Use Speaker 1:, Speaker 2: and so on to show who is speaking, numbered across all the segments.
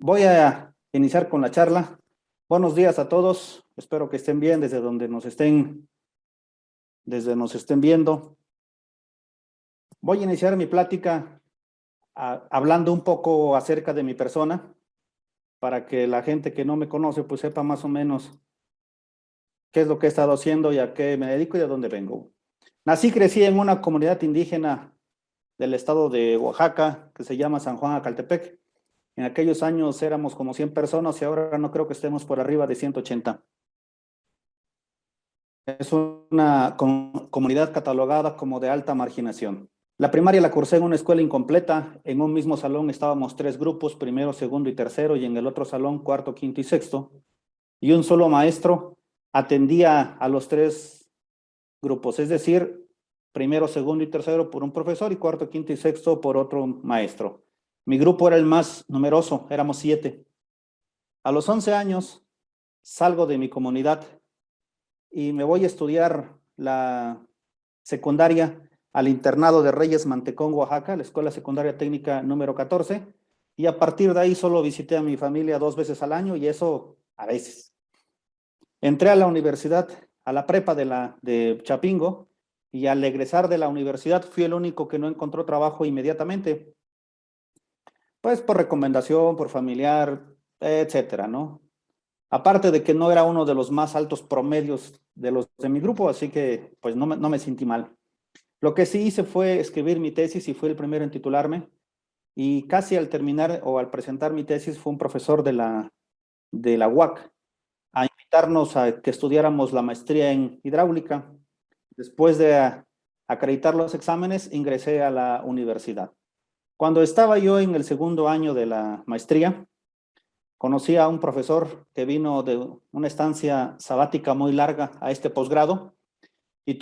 Speaker 1: Voy a iniciar con la charla. Buenos días a todos. Espero que estén bien desde donde nos estén viendo. Voy a iniciar mi plática hablando un poco acerca de mi persona, para que la gente que no me conoce pues sepa más o menos qué es lo que he estado haciendo y a qué me dedico y de dónde vengo. Nací y crecí en una comunidad indígena del estado de Oaxaca que se llama San Juan Acaltepec. En aquellos años éramos como 100 personas y ahora no creo que estemos por arriba de 180. Es una comunidad catalogada como de alta marginación. La primaria la cursé en una escuela incompleta. En un mismo salón estábamos 3 grupos, primero, segundo y tercero, y en el otro salón cuarto, quinto y sexto. Y un solo maestro atendía a los 3 grupos, es decir, primero, segundo y tercero por un profesor y cuarto, quinto y sexto por otro maestro. Mi grupo era el más numeroso, éramos 7. A los 11 años salgo de mi comunidad y me voy a estudiar la secundaria al internado de Reyes Mantecón, Oaxaca, la Escuela Secundaria Técnica número 14, y a partir de ahí solo visité a mi familia 2 veces al año y eso a veces. Entré a la universidad, a la prepa de Chapingo, y al egresar de la universidad fui el único que no encontró trabajo inmediatamente, pues por recomendación, por familiar, etcétera, ¿no? Aparte de que no era uno de los más altos promedios de los de mi grupo, así que pues no me sentí mal. Lo que sí hice fue escribir mi tesis y fui el primero en titularme. Y casi al terminar o al presentar mi tesis fue un profesor de la UAC a invitarnos a que estudiáramos la maestría en hidráulica. Después de acreditar los exámenes, ingresé a la universidad. Cuando estaba yo en el segundo año de la maestría, conocí a un profesor que vino de una estancia sabática muy larga a este posgrado y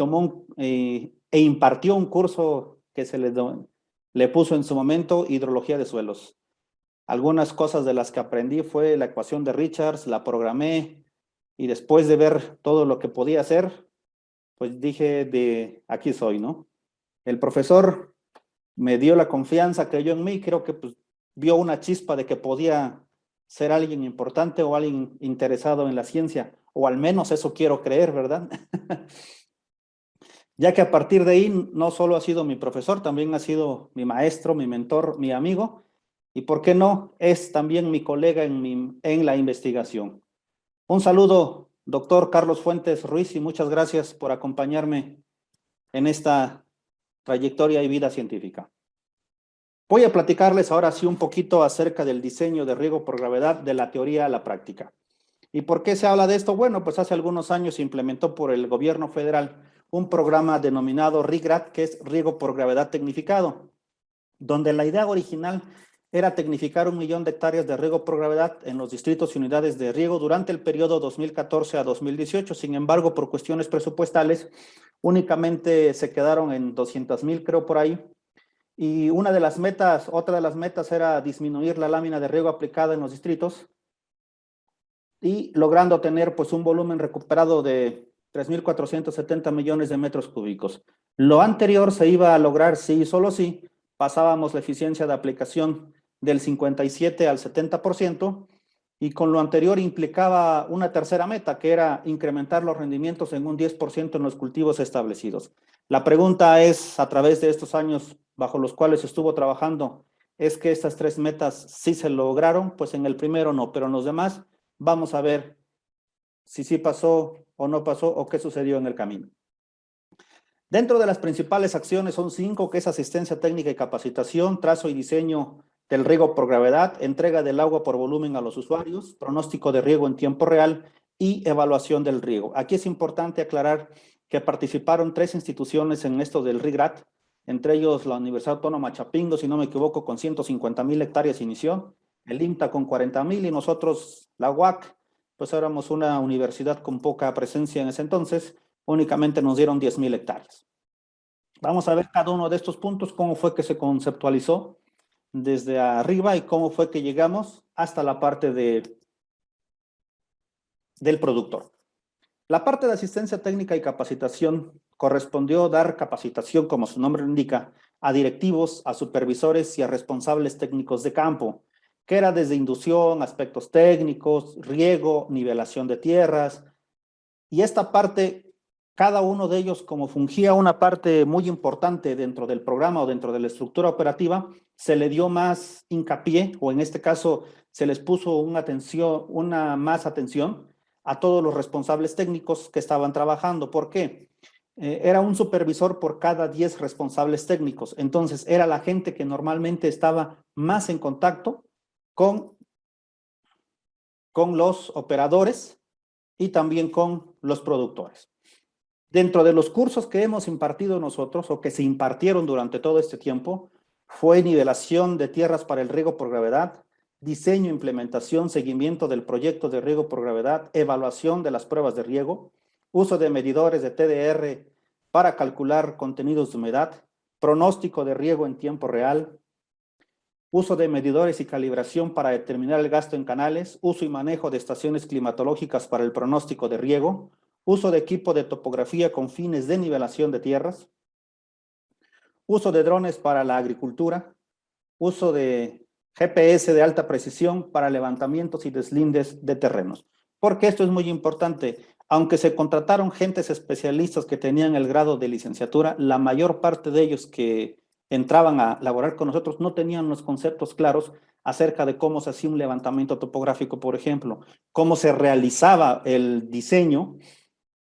Speaker 1: e impartió un curso que le puso en su momento hidrología de suelos. Algunas cosas de las que aprendí fue la ecuación de Richards, la programé y después de ver todo lo que podía hacer, pues dije de aquí soy, ¿no? El profesor me dio la confianza, creyó en mí, creo que pues, vio una chispa de que podía ser alguien importante o alguien interesado en la ciencia, o al menos eso quiero creer, ¿verdad? Ya que a partir de ahí no solo ha sido mi profesor, también ha sido mi maestro, mi mentor, mi amigo, y por qué no, es también mi colega en la investigación. Un saludo, doctor Carlos Fuentes Ruiz, y muchas gracias por acompañarme en esta trayectoria y vida científica. Voy a platicarles ahora sí un poquito acerca del diseño de riego por gravedad de la teoría a la práctica. ¿Y por qué se habla de esto? Bueno, pues hace algunos años se implementó por el gobierno federal un programa denominado RIGRAT, que es riego por gravedad tecnificado, donde la idea original era tecnificar 1 millón de hectáreas de riego por gravedad en los distritos y unidades de riego durante el periodo 2014 a 2018. Sin embargo, por cuestiones presupuestales, únicamente se quedaron en 200,000, creo por ahí. Y otra de las metas era disminuir la lámina de riego aplicada en los distritos y logrando tener pues un volumen recuperado de 3,470 millones de metros cúbicos. Lo anterior se iba a lograr si solo si pasábamos la eficiencia de aplicación del 57 al 70%, y con lo anterior implicaba una tercera meta, que era incrementar los rendimientos en un 10% en los cultivos establecidos. La pregunta es, a través de estos años bajo los cuales estuvo trabajando, ¿es que estas 3 metas sí se lograron? Pues en el primero no, pero en los demás vamos a ver si sí pasó o no pasó o qué sucedió en el camino. Dentro de las principales acciones son 5, que es asistencia técnica y capacitación, trazo y diseño del riego por gravedad, entrega del agua por volumen a los usuarios, pronóstico de riego en tiempo real y evaluación del riego. Aquí es importante aclarar que participaron 3 instituciones en esto del RIGRAT, entre ellos la Universidad Autónoma Chapingo, si no me equivoco, con 150,000 hectáreas inició, el IMTA con 40,000 y nosotros, la UAC, pues éramos una universidad con poca presencia en ese entonces, únicamente nos dieron 10,000 hectáreas. Vamos a ver cada uno de estos puntos, cómo fue que se conceptualizó desde arriba y cómo fue que llegamos hasta la parte del productor. La parte de asistencia técnica y capacitación correspondió dar capacitación, como su nombre lo indica, a directivos, a supervisores y a responsables técnicos de campo, que era desde inducción, aspectos técnicos, riego, nivelación de tierras. Y esta parte, cada uno de ellos, como fungía una parte muy importante dentro del programa o dentro de la estructura operativa, se le dio más hincapié, o en este caso se les puso una más atención a todos los responsables técnicos que estaban trabajando. ¿Por qué? Era un supervisor por cada 10 responsables técnicos. Entonces, era la gente que normalmente estaba más en contacto con, con los operadores y también con los productores. Dentro de los cursos que hemos impartido nosotros o que se impartieron durante todo este tiempo, fue nivelación de tierras para el riego por gravedad, diseño, implementación, seguimiento del proyecto de riego por gravedad, evaluación de las pruebas de riego, uso de medidores de TDR para calcular contenidos de humedad, pronóstico de riego en tiempo real, uso de medidores y calibración para determinar el gasto en canales, uso y manejo de estaciones climatológicas para el pronóstico de riego, uso de equipo de topografía con fines de nivelación de tierras, uso de drones para la agricultura, uso de GPS de alta precisión para levantamientos y deslindes de terrenos. Porque esto es muy importante. Aunque se contrataron gentes especialistas que tenían el grado de licenciatura, la mayor parte de ellos que entraban a laborar con nosotros no tenían los conceptos claros acerca de cómo se hacía un levantamiento topográfico, por ejemplo, cómo se realizaba el diseño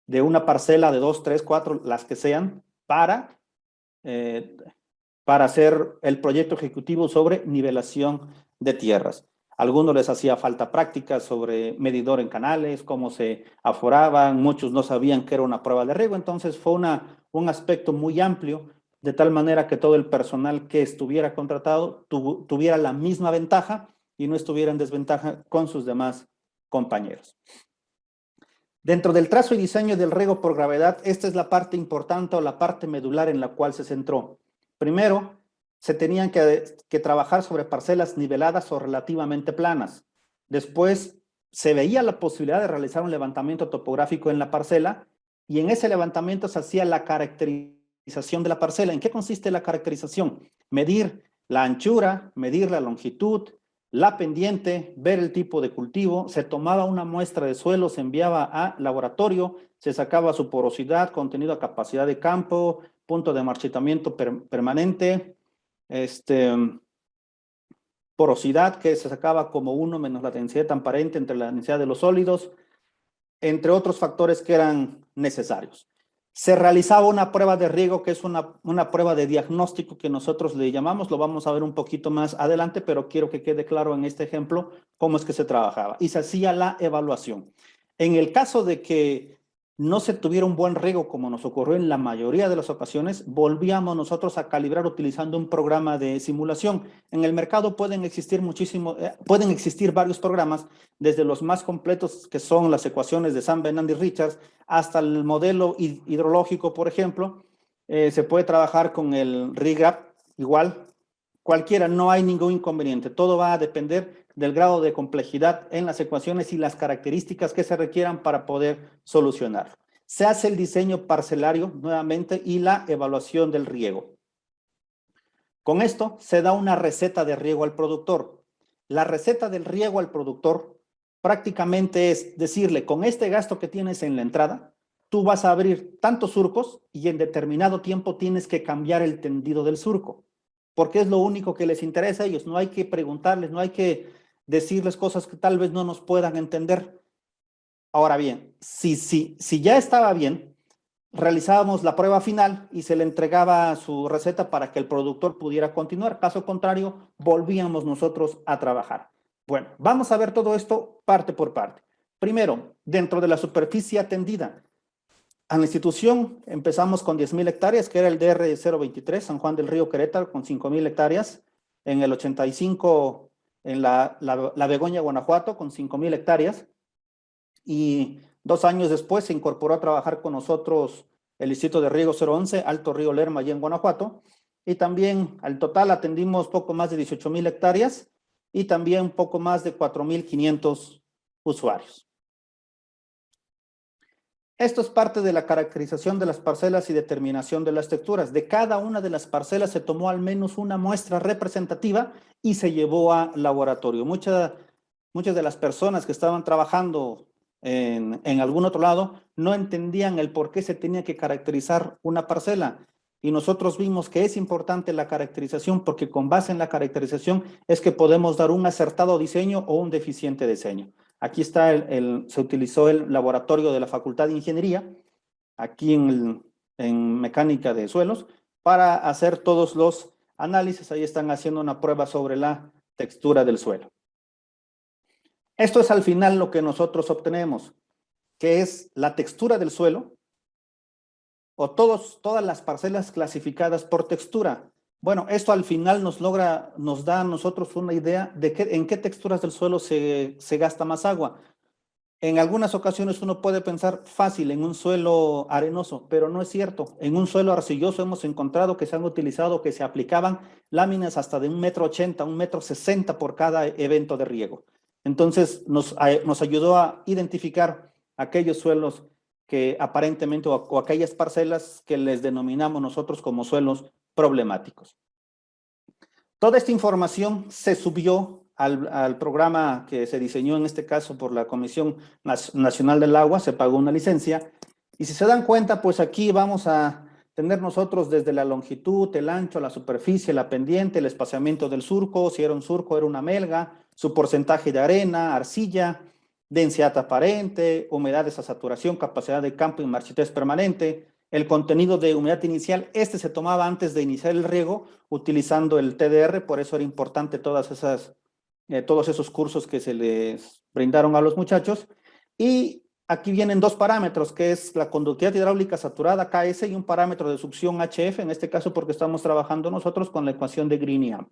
Speaker 1: de una parcela de 2, 3, 4, las que sean, para hacer el proyecto ejecutivo sobre nivelación de tierras. A algunos les hacía falta práctica sobre medidor en canales, cómo se aforaban, muchos no sabían que era una prueba de riego, entonces fue un aspecto muy amplio, de tal manera que todo el personal que estuviera contratado tuviera la misma ventaja y no estuviera en desventaja con sus demás compañeros. Dentro del trazo y diseño del riego por gravedad, esta es la parte importante o la parte medular en la cual se centró. Primero, se tenían que trabajar sobre parcelas niveladas o relativamente planas. Después, se veía la posibilidad de realizar un levantamiento topográfico en la parcela y en ese levantamiento se hacía la caracterización de la parcela. ¿En qué consiste la caracterización? Medir la anchura, medir la longitud, la pendiente, ver el tipo de cultivo, se tomaba una muestra de suelo, se enviaba a laboratorio, se sacaba su porosidad, contenido a capacidad de campo, punto de marchitamiento permanente, porosidad que se sacaba como 1 menos la densidad transparente entre la densidad de los sólidos, entre otros factores que eran necesarios. Se realizaba una prueba de riego, que es una prueba de diagnóstico que nosotros le llamamos, lo vamos a ver un poquito más adelante, pero quiero que quede claro en este ejemplo cómo es que se trabajaba. Y se hacía la evaluación. En el caso de que no se tuviera un buen riego, como nos ocurrió en la mayoría de las ocasiones, volvíamos nosotros a calibrar utilizando un programa de simulación. En el mercado pueden existir varios programas, desde los más completos, que son las ecuaciones de San Bernard y Richards, hasta el modelo hidrológico, por ejemplo. Se puede trabajar con el RIGAP, igual, cualquiera, no hay ningún inconveniente. Todo va a depender del grado de complejidad en las ecuaciones y las características que se requieran para poder solucionarlo. Se hace el diseño parcelario nuevamente y la evaluación del riego. Con esto se da una receta de riego al productor. La receta del riego al productor prácticamente es decirle, con este gasto que tienes en la entrada, tú vas a abrir tantos surcos y en determinado tiempo tienes que cambiar el tendido del surco, porque es lo único que les interesa a ellos. No hay que preguntarles, no hay que decirles cosas que tal vez no nos puedan entender. Ahora bien, si ya estaba bien, realizábamos la prueba final y se le entregaba su receta para que el productor pudiera continuar. Caso contrario, volvíamos nosotros a trabajar. Bueno, vamos a ver todo esto parte por parte. Primero, dentro de la superficie atendida. A la institución empezamos con 10,000 hectáreas, que era el DR 023, San Juan del Río, Querétaro, con 5,000 hectáreas. En el 85, en la Begoña, Guanajuato, con 5,000 hectáreas. Y 2 años después se incorporó a trabajar con nosotros el Distrito de Riego 011, Alto Río Lerma, allá en Guanajuato. Y también al total atendimos poco más de 18,000 hectáreas y también poco más de 4,500 usuarios. Esto es parte de la caracterización de las parcelas y determinación de las texturas. De cada una de las parcelas se tomó al menos una muestra representativa y se llevó a laboratorio. Muchas de las personas que estaban trabajando en algún otro lado no entendían el por qué se tenía que caracterizar una parcela. Y nosotros vimos que es importante la caracterización porque con base en la caracterización es que podemos dar un acertado diseño o un deficiente diseño. Aquí está, se utilizó el laboratorio de la Facultad de Ingeniería, aquí en mecánica de suelos, para hacer todos los análisis. Ahí están haciendo una prueba sobre la textura del suelo. Esto es al final lo que nosotros obtenemos, que es la textura del suelo, o todas las parcelas clasificadas por textura. Bueno, esto al final nos da a nosotros una idea de en qué texturas del suelo se gasta más agua. En algunas ocasiones uno puede pensar fácil en un suelo arenoso, pero no es cierto. En un suelo arcilloso hemos encontrado que se han utilizado, que se aplicaban láminas hasta de 1,80 m, 1,60 m por cada evento de riego. Entonces nos ayudó a identificar aquellos suelos que aparentemente, o aquellas parcelas que les denominamos nosotros como suelos problemáticos. Toda esta información se subió al programa que se diseñó en este caso por la Comisión Nacional del Agua, se pagó una licencia, y si se dan cuenta, pues aquí vamos a tener nosotros desde la longitud, el ancho, la superficie, la pendiente, el espaciamiento del surco, si era un surco, era una melga, su porcentaje de arena, arcilla, densidad aparente, humedades a saturación, capacidad de campo y marchitez permanente, el contenido de humedad inicial. Este se tomaba antes de iniciar el riego utilizando el TDR, por eso era importante todos esos cursos que se les brindaron a los muchachos. Y aquí vienen dos parámetros, que es la conductividad hidráulica saturada, KS, y un parámetro de succión HF, en este caso porque estamos trabajando nosotros con la ecuación de Green y Am.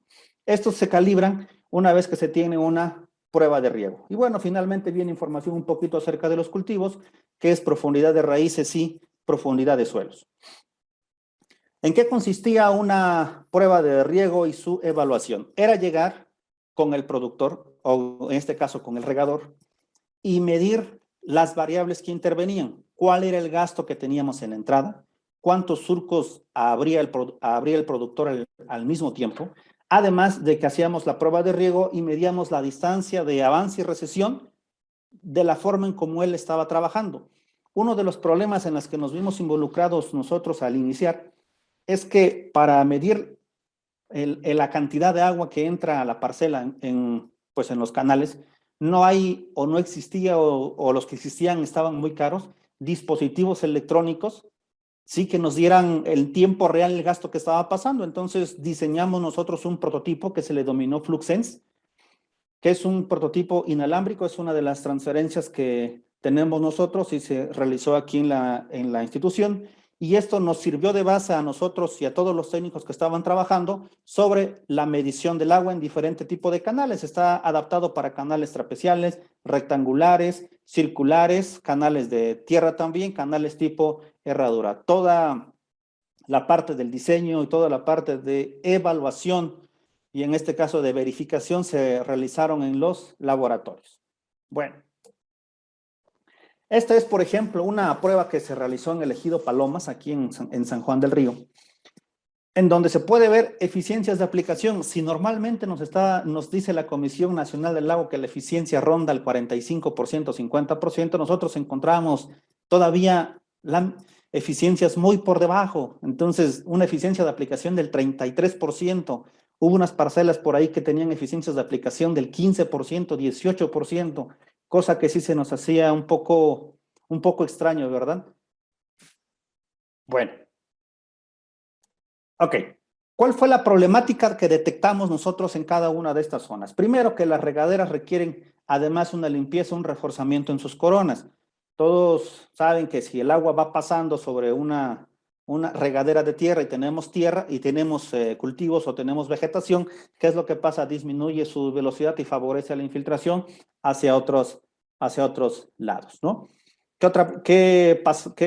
Speaker 1: Estos se calibran una vez que se tiene una prueba de riego. Y bueno, finalmente viene información un poquito acerca de los cultivos, que es profundidad de raíces y profundidad de suelos. ¿En qué consistía una prueba de riego y su evaluación? Era llegar con el productor, o en este caso con el regador, y medir las variables que intervenían. ¿Cuál era el gasto que teníamos en la entrada? ¿Cuántos surcos abría el productor al mismo tiempo? Además de que hacíamos la prueba de riego y medíamos la distancia de avance y recesión de la forma en cómo él estaba trabajando. Uno de los problemas en los que nos vimos involucrados nosotros al iniciar es que para medir la cantidad de agua que entra a la parcela pues en los canales, no hay o no existía o los que existían estaban muy caros, dispositivos electrónicos, sí que nos dieran el tiempo real el gasto que estaba pasando. Entonces diseñamos nosotros un prototipo que se le denominó FluxSense, que es un prototipo inalámbrico, es una de las transferencias que tenemos nosotros y se realizó aquí en la institución, y esto nos sirvió de base a nosotros y a todos los técnicos que estaban trabajando sobre la medición del agua en diferente tipo de canales. Está adaptado para canales trapeciales, rectangulares, circulares, canales de tierra también, canales tipo herradura. Toda la parte del diseño y toda la parte de evaluación y en este caso de verificación se realizaron en los laboratorios. Bueno, esta es, por ejemplo, una prueba que se realizó en el ejido Palomas, aquí en San Juan del Río, en donde se puede ver eficiencias de aplicación. Si normalmente nos dice la Comisión Nacional del Agua que la eficiencia ronda el 45%, 50%, nosotros encontramos todavía eficiencias muy por debajo. Entonces, una eficiencia de aplicación del 33%. Hubo unas parcelas por ahí que tenían eficiencias de aplicación del 15%, 18%, cosa que sí se nos hacía un poco extraño, ¿verdad? Bueno. Ok. ¿Cuál fue la problemática que detectamos nosotros en cada una de estas zonas? Primero, que las regaderas requieren además una limpieza, un reforzamiento en sus coronas. Todos saben que si el agua va pasando sobre una regadera de tierra y tenemos cultivos o tenemos vegetación, ¿qué es lo que pasa? Disminuye su velocidad y favorece la infiltración hacia otros lados, ¿no? ¿Qué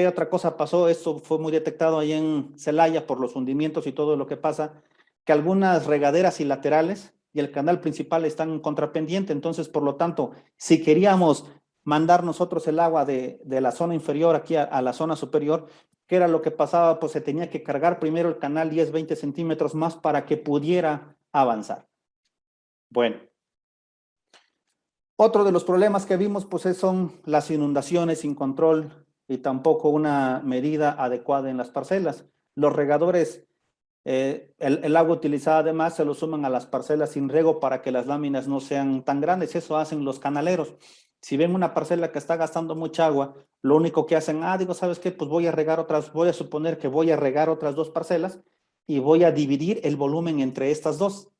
Speaker 1: otra cosa pasó? Esto fue muy detectado ahí en Celaya por los hundimientos y todo lo que pasa, que algunas regaderas y laterales y el canal principal están en contrapendiente. Entonces, por lo tanto, si queríamos mandar nosotros el agua de la zona inferior aquí a la zona superior. ¿Qué era lo que pasaba? Pues se tenía que cargar primero el canal 10, 20 centímetros más para que pudiera avanzar. Bueno. Otro de los problemas que vimos pues son las inundaciones sin control y tampoco una medida adecuada en las parcelas. Los regadores, el agua utilizada además se lo suman a las parcelas sin riego para que las láminas no sean tan grandes. Eso hacen los canaleros. Si ven una parcela que está gastando mucha agua, lo único que hacen, digo, ¿sabes qué? Pues voy a regar otras, voy a suponer que voy a regar otras dos parcelas y voy a dividir el volumen entre estas dos.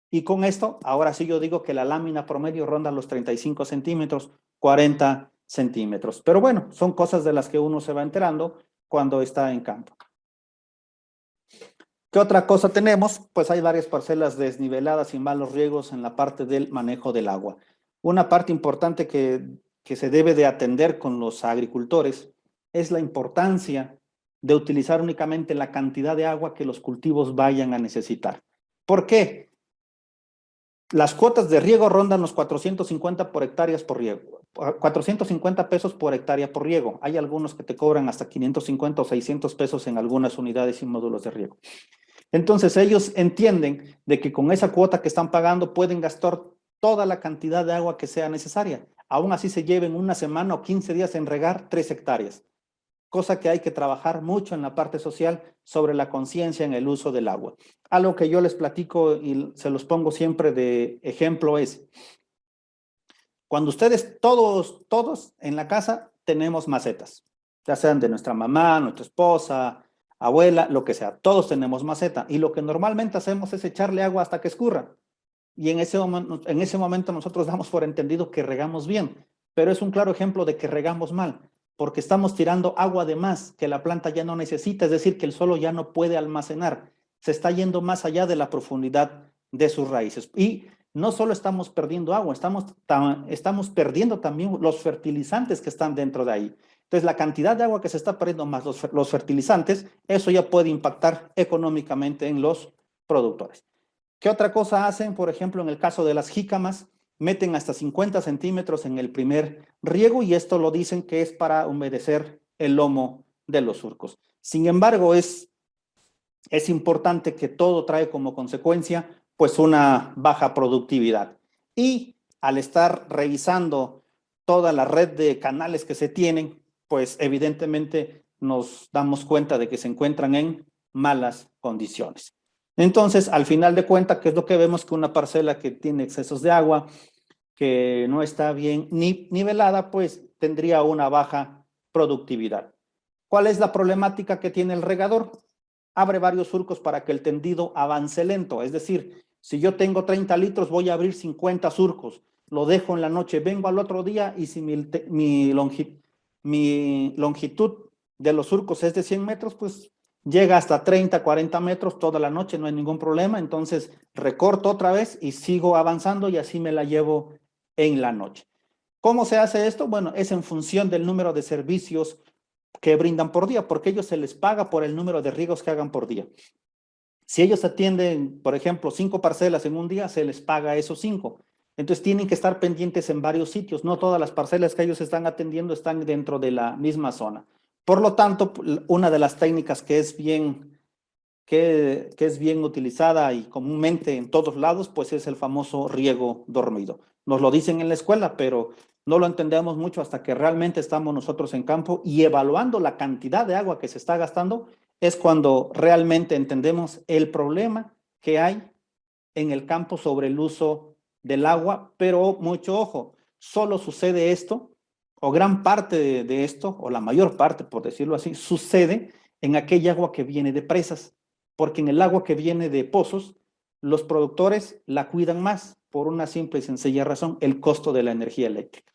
Speaker 1: Y con esto, ahora sí yo digo que la lámina promedio ronda los 35 centímetros, 40 centímetros. Pero bueno, son cosas de las que uno se va enterando cuando está en campo. ¿Qué otra cosa tenemos? Pues hay varias parcelas desniveladas y malos riegos en la parte del manejo del agua. Una parte importante que se debe de atender con los agricultores es la importancia de utilizar únicamente la cantidad de agua que los cultivos vayan a necesitar. ¿Por qué? Las cuotas de riego rondan los 450 por hectáreas por riego, 450 pesos por hectárea por riego. Hay algunos que te cobran hasta 550 o 600 pesos en algunas unidades y módulos de riego. Entonces ellos entienden de que con esa cuota que están pagando pueden gastar toda la cantidad de agua que sea necesaria. Aún así se lleven una semana o 15 días en regar 3 hectáreas. Cosa que hay que trabajar mucho en la parte social sobre la conciencia en el uso del agua. Algo que yo les platico y se los pongo siempre de ejemplo es, cuando ustedes todos en la casa tenemos macetas, ya sean de nuestra mamá, nuestra esposa, abuela, lo que sea, todos tenemos maceta y lo que normalmente hacemos es echarle agua hasta que escurra. Y en ese momento nosotros damos por entendido que regamos bien, pero es un claro ejemplo de que regamos mal, porque estamos tirando agua de más que la planta ya no necesita, es decir, que el suelo ya no puede almacenar, se está yendo más allá de la profundidad de sus raíces. Y no solo estamos perdiendo agua, estamos perdiendo también los fertilizantes que están dentro de ahí. Entonces, la cantidad de agua que se está perdiendo más los fertilizantes, eso ya puede impactar económicamente en los productores. ¿Qué otra cosa hacen? Por ejemplo, en el caso de las jícamas, meten hasta 50 centímetros en el primer riego y esto lo dicen que es para humedecer el lomo de los surcos. Sin embargo, es importante que todo trae como consecuencia pues una baja productividad. Y al estar revisando toda la red de canales que se tienen, pues evidentemente nos damos cuenta de que se encuentran en malas condiciones. Entonces, al final de cuentas, ¿qué es lo que vemos? Que una parcela que tiene excesos de agua, que no está bien nivelada, pues tendría una baja productividad. ¿Cuál es la problemática que tiene el regador? Abre varios surcos para que el tendido avance lento. Es decir, si yo tengo 30 litros, voy a abrir 50 surcos. Lo dejo en la noche, vengo al otro día y si mi longitud de los surcos es de 100 metros, pues llega hasta 30, 40 metros toda la noche, no hay ningún problema. Entonces recorto otra vez y sigo avanzando y así me la llevo en la noche. ¿Cómo se hace esto? Bueno, es en función del número de servicios que brindan por día, porque ellos se les paga por el número de riegos que hagan por día. Si ellos atienden, por ejemplo, 5 parcelas en un día, se les paga esos 5. Entonces tienen que estar pendientes en varios sitios. No todas las parcelas que ellos están atendiendo están dentro de la misma zona. Por lo tanto, una de las técnicas que es bien utilizada y comúnmente en todos lados, pues es el famoso riego dormido. Nos lo dicen en la escuela, pero no lo entendemos mucho hasta que realmente estamos nosotros en campo y evaluando la cantidad de agua que se está gastando, es cuando realmente entendemos el problema que hay en el campo sobre el uso del agua, pero mucho ojo, solo sucede esto, o gran parte de esto, o la mayor parte, por decirlo así, sucede en aquella agua que viene de presas, porque en el agua que viene de pozos, los productores la cuidan más por una simple y sencilla razón, el costo de la energía eléctrica.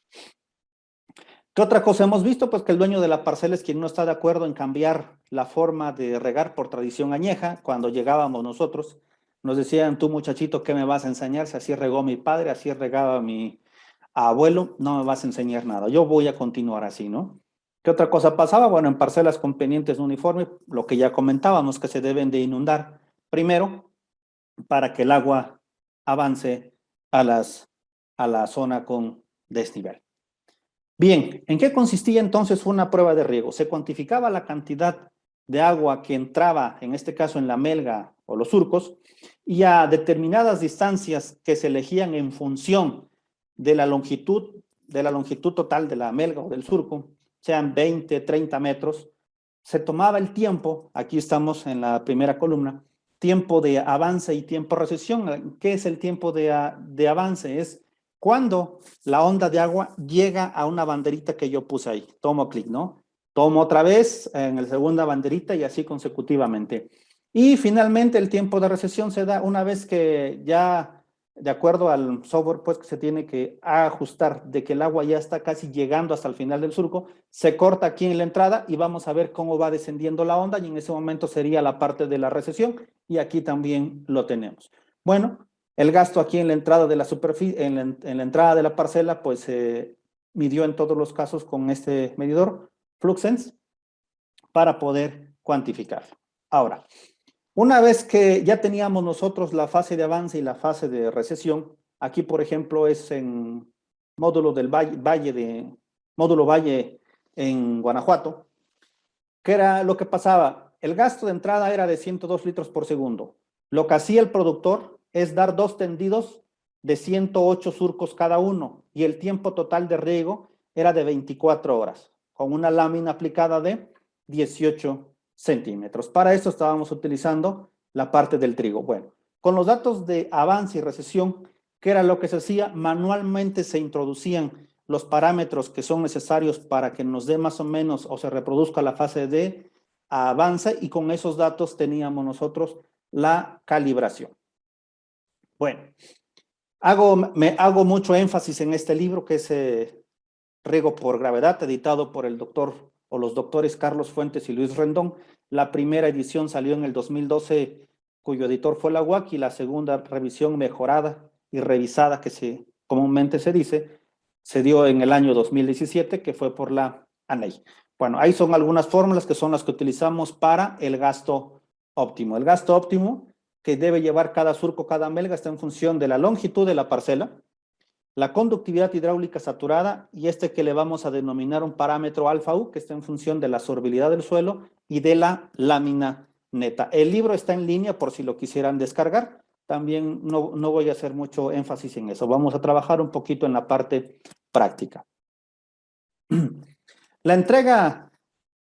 Speaker 1: ¿Qué otra cosa hemos visto? Pues que el dueño de la parcela es quien no está de acuerdo en cambiar la forma de regar por tradición añeja. Cuando llegábamos nosotros, nos decían, tú muchachito, ¿qué me vas a enseñar? Si así regó mi padre, así regaba mi abuelo, no me vas a enseñar nada. Yo voy a continuar así, ¿no? ¿Qué otra cosa pasaba? Bueno, en parcelas con pendientes uniformes, lo que ya comentábamos, que se deben de inundar primero para que el agua avance a la zona con desnivel. Bien, ¿en qué consistía entonces una prueba de riego? Se cuantificaba la cantidad de agua que entraba, en este caso en la melga o los surcos, y a determinadas distancias que se elegían en función de la longitud total de la melga o del surco, sean 20, 30 metros, se tomaba el tiempo, aquí estamos en la primera columna, tiempo de avance y tiempo de recesión. ¿Qué es el tiempo de avance? Es cuando la onda de agua llega a una banderita que yo puse ahí. Tomo clic, ¿no? Tomo otra vez en la segunda banderita y así consecutivamente. Y finalmente el tiempo de recesión se da una vez que ya, de acuerdo al software, pues que se tiene que ajustar de que el agua ya está casi llegando hasta el final del surco, se corta aquí en la entrada y vamos a ver cómo va descendiendo la onda y en ese momento sería la parte de la recesión y aquí también lo tenemos. Bueno, el gasto aquí en la entrada de la superficie, en la entrada de la parcela, pues se midió en todos los casos con este medidor, FluxSense, para poder cuantificar. Ahora, una vez que ya teníamos nosotros la fase de avance y la fase de recesión, aquí por ejemplo es en módulo del módulo Valle en Guanajuato, ¿qué era lo que pasaba? El gasto de entrada era de 102 litros por segundo. Lo que hacía el productor es dar dos tendidos de 108 surcos cada uno y el tiempo total de riego era de 24 horas, con una lámina aplicada de 18 centímetros. Para esto estábamos utilizando la parte del trigo. Bueno, con los datos de avance y recesión, ¿qué era lo que se hacía? Manualmente se introducían los parámetros que son necesarios para que nos dé más o menos o se reproduzca la fase de avance y con esos datos teníamos nosotros la calibración. Bueno, me hago mucho énfasis en este libro que es Riego por Gravedad, editado por el doctor o los doctores Carlos Fuentes y Luis Rendón. La primera edición salió en el 2012, cuyo editor fue la UAC, y la segunda revisión mejorada y revisada, que comúnmente se dice, se dio en el año 2017, que fue por la ANEI. Bueno, ahí son algunas fórmulas que son las que utilizamos para el gasto óptimo. El gasto óptimo que debe llevar cada surco, cada melga, está en función de la longitud de la parcela, la conductividad hidráulica saturada y que le vamos a denominar un parámetro alfa U, que está en función de la sorbilidad del suelo y de la lámina neta. El libro está en línea por si lo quisieran descargar. También no voy a hacer mucho énfasis en eso. Vamos a trabajar un poquito en la parte práctica. La entrega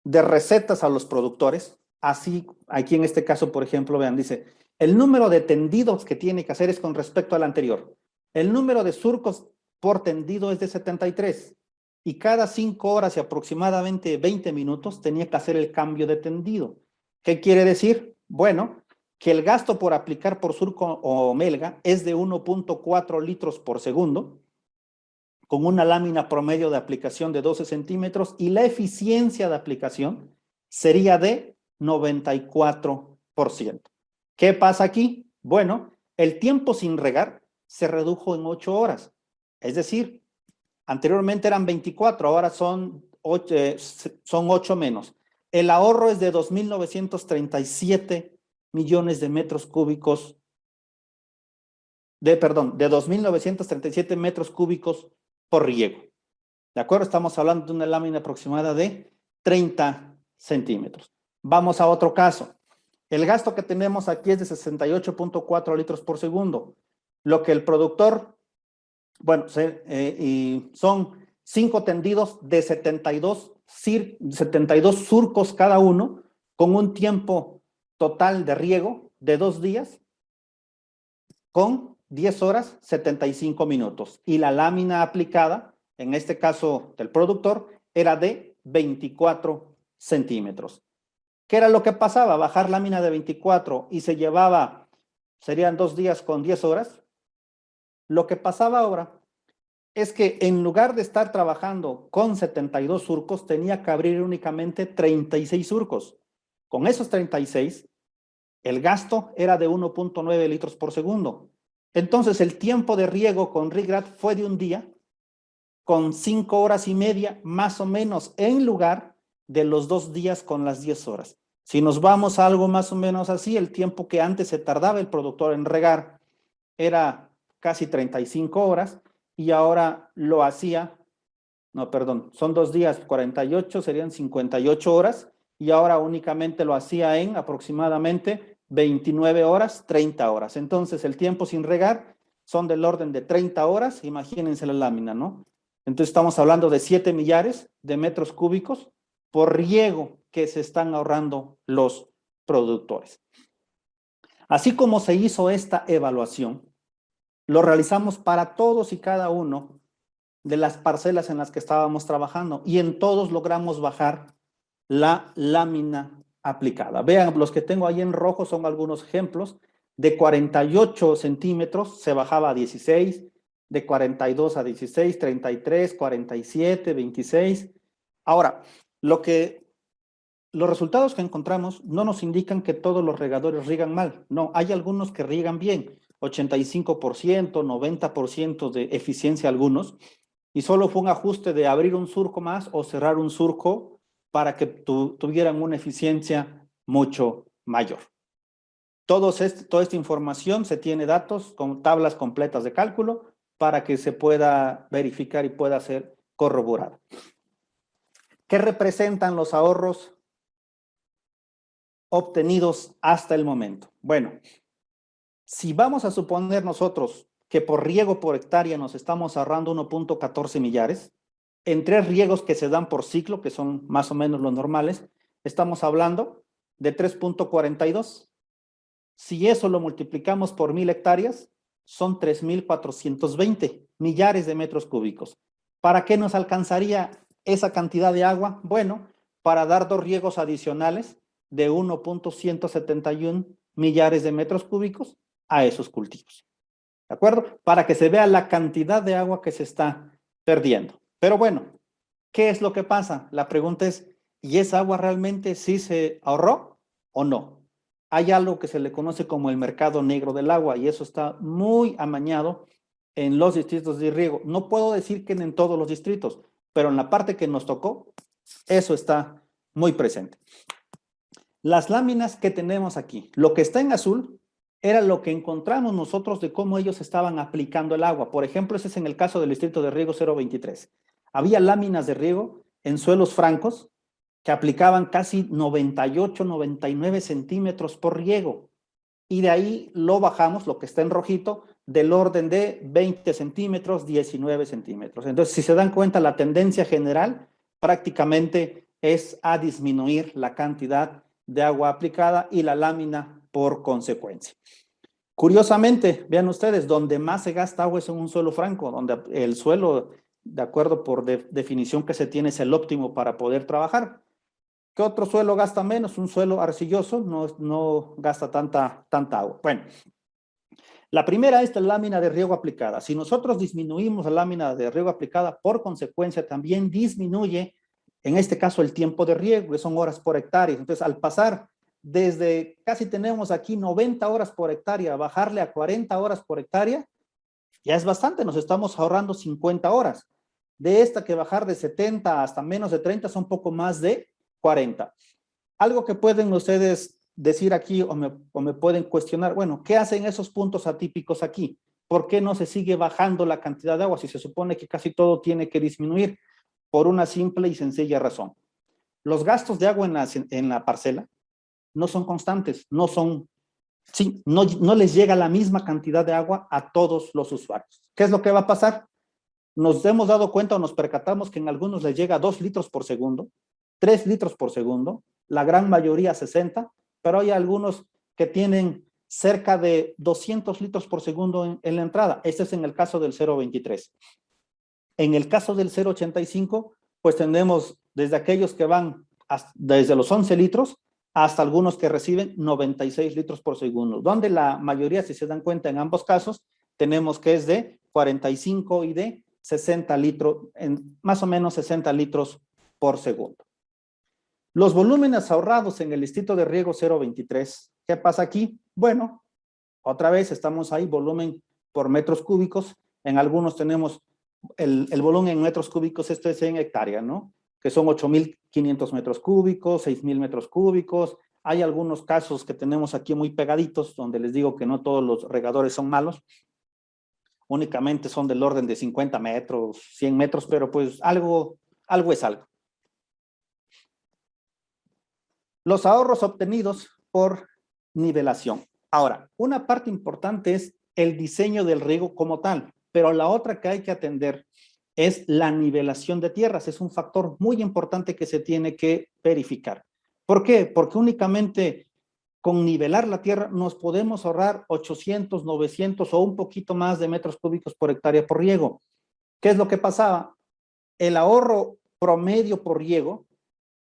Speaker 1: de recetas a los productores, así aquí en este caso, por ejemplo, vean, dice, el número de tendidos que tiene que hacer es con respecto al anterior. El número de surcos por tendido es de 73 y cada 5 horas y aproximadamente 20 minutos tenía que hacer el cambio de tendido. ¿Qué quiere decir? Bueno, que el gasto por aplicar por surco o melga es de 1.4 litros por segundo, con una lámina promedio de aplicación de 12 centímetros y la eficiencia de aplicación sería de 94%. ¿Qué pasa aquí? Bueno, el tiempo sin regar se redujo en 8 horas. Es decir, anteriormente eran 24, ahora son 8 menos. El ahorro es de 2.937 millones de metros cúbicos, de 2.937 metros cúbicos por riego. ¿De acuerdo? Estamos hablando de una lámina aproximada de 30 centímetros. Vamos a otro caso. El gasto que tenemos aquí es de 68.4 litros por segundo. Lo que el productor, bueno, y son 5 tendidos de 72 surcos cada uno, con un tiempo total de riego de 2 días, con 10 horas 75 minutos. Y la lámina aplicada, en este caso del productor, era de 24 centímetros. ¿Qué era lo que pasaba? Bajar lámina de 24 y se llevaba, serían 2 días con 10 horas. Lo que pasaba ahora es que en lugar de estar trabajando con 72 surcos, tenía que abrir únicamente 36 surcos. Con esos 36, el gasto era de 1.9 litros por segundo. Entonces, el tiempo de riego con Rigrad fue de un día, con 5 horas y media, más o menos, en lugar de los 2 días con las 10 horas. Si nos vamos a algo más o menos así, el tiempo que antes se tardaba el productor en regar era casi 35 horas y ahora lo hacía no, perdón, son 2 días, 48, serían 58 horas, y ahora únicamente lo hacía en aproximadamente 29 horas, 30 horas. Entonces, el tiempo sin regar son del orden de 30 horas, imagínense la lámina, ¿no? Entonces, estamos hablando de 7 millares de metros cúbicos por riego que se están ahorrando los productores. Así como se hizo esta evaluación, lo realizamos para todos y cada uno de las parcelas en las que estábamos trabajando y en todos logramos bajar la lámina aplicada. Vean, los que tengo ahí en rojo son algunos ejemplos. De 48 centímetros se bajaba a 16, de 42 a 16, 33, 47, 26. Ahora, los resultados que encontramos no nos indican que todos los regadores riegan mal. No, hay algunos que riegan bien, 85%, 90% de eficiencia algunos, y solo fue un ajuste de abrir un surco más o cerrar un surco para que tuvieran una eficiencia mucho mayor. Toda esta información se tiene datos con tablas completas de cálculo para que se pueda verificar y pueda ser corroborada. ¿Qué representan los ahorros obtenidos hasta el momento? Bueno, si vamos a suponer nosotros que por riego por hectárea nos estamos ahorrando 1.14 millares, en 3 riegos que se dan por ciclo, que son más o menos los normales, estamos hablando de 3.42. Si eso lo multiplicamos por 1000 hectáreas, son 3.420 millares de metros cúbicos. ¿Para qué nos alcanzaría esa cantidad de agua? Bueno, para dar 2 riegos adicionales de 1.171 millares de metros cúbicos a esos cultivos. ¿De acuerdo? Para que se vea la cantidad de agua que se está perdiendo. Pero bueno, ¿qué es lo que pasa? La pregunta es, ¿y esa agua realmente sí se ahorró o no? Hay algo que se le conoce como el mercado negro del agua y eso está muy amañado en los distritos de riego. No puedo decir que en todos los distritos, pero en la parte que nos tocó, eso está muy presente. Las láminas que tenemos aquí, lo que está en azul era lo que encontramos nosotros de cómo ellos estaban aplicando el agua. Por ejemplo, ese es en el caso del distrito de riego 023. Había láminas de riego en suelos francos que aplicaban casi 98, 99 centímetros por riego. Y de ahí lo bajamos, lo que está en rojito, del orden de 20 centímetros, 19 centímetros. Entonces, si se dan cuenta, la tendencia general prácticamente es a disminuir la cantidad de agua aplicada y la lámina por consecuencia. Curiosamente, vean ustedes, donde más se gasta agua es en un suelo franco, donde el suelo, de acuerdo por definición que se tiene, es el óptimo para poder trabajar. ¿Qué otro suelo gasta menos? Un suelo arcilloso no gasta tanta agua. Bueno, la primera es la lámina de riego aplicada. Si nosotros disminuimos la lámina de riego aplicada, por consecuencia también disminuye, en este caso, el tiempo de riego, que son horas por hectárea. Entonces, al pasar desde casi tenemos aquí 90 horas por hectárea, bajarle a 40 horas por hectárea, ya es bastante, nos estamos ahorrando 50 horas. De esta que bajar de 70 hasta menos de 30 son poco más de 40. Algo que pueden ustedes decir aquí o me pueden cuestionar, bueno, ¿qué hacen esos puntos atípicos aquí? ¿Por qué no se sigue bajando la cantidad de agua si se supone que casi todo tiene que disminuir? Por una simple y sencilla razón. Los gastos de agua en la parcela no son constantes, no les llega la misma cantidad de agua a todos los usuarios. ¿Qué es lo que va a pasar? Nos hemos dado cuenta o nos percatamos que en algunos les llega 2 litros por segundo, 3 litros por segundo, la gran mayoría 60, pero hay algunos que tienen cerca de 200 litros por segundo en la entrada. Este es en el caso del 0.23. En el caso del 0.85, pues tenemos desde aquellos que van desde los 11 litros hasta algunos que reciben 96 litros por segundo, donde la mayoría, si se dan cuenta en ambos casos, tenemos que es de 45 y de 60 litros, más o menos 60 litros por segundo. Los volúmenes ahorrados en el distrito de riego 0.23, ¿qué pasa aquí? Bueno, otra vez estamos ahí, volumen por metros cúbicos, en algunos tenemos el volumen en metros cúbicos, esto es en hectárea, ¿no? Que son 8.500 metros cúbicos, 6.000 metros cúbicos. Hay algunos casos que tenemos aquí muy pegaditos, donde les digo que no todos los regadores son malos. únicamente son del orden de 50 metros, 100 metros, pero pues algo es algo. Los ahorros obtenidos por nivelación. Ahora, una parte importante es el diseño del riego como tal, pero la otra que hay que atender es la nivelación de tierras. Es un factor muy importante que se tiene que verificar. ¿Por qué? Porque únicamente con nivelar la tierra nos podemos ahorrar 800, 900 o un poquito más de metros cúbicos por hectárea por riego. ¿Qué es lo que pasaba? El ahorro promedio por riego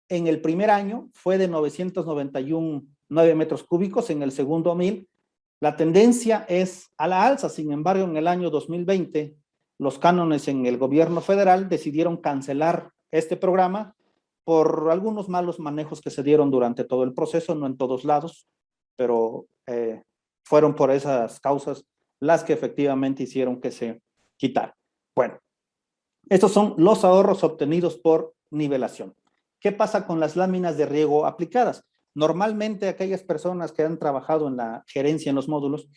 Speaker 1: en el primer año fue de 991 metros cúbicos, en el segundo 1000. La tendencia es a la alza. Sin embargo, en el año 2020, los cánones en el gobierno federal decidieron cancelar este programa por algunos malos manejos que se dieron durante todo el proceso, no en todos lados, pero fueron por esas causas las que efectivamente hicieron que se quitara. Bueno, estos son los ahorros obtenidos por nivelación. ¿Qué pasa con las láminas de riego aplicadas? Normalmente aquellas personas que han trabajado en la gerencia en los módulos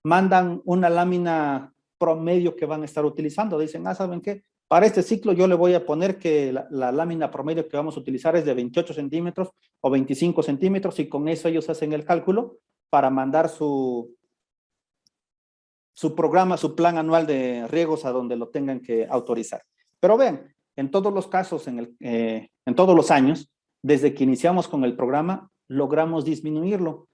Speaker 1: mandan una lámina promedio que van a estar utilizando. Dicen, ¿saben qué? Para este ciclo yo le voy a poner que la lámina promedio que vamos a utilizar es de 28 centímetros o 25 centímetros y con eso ellos hacen el cálculo para mandar su programa, su plan anual de riegos a donde lo tengan que autorizar. Pero vean, en todos los casos, en todos los años, desde que iniciamos con el programa, logramos disminuirlo.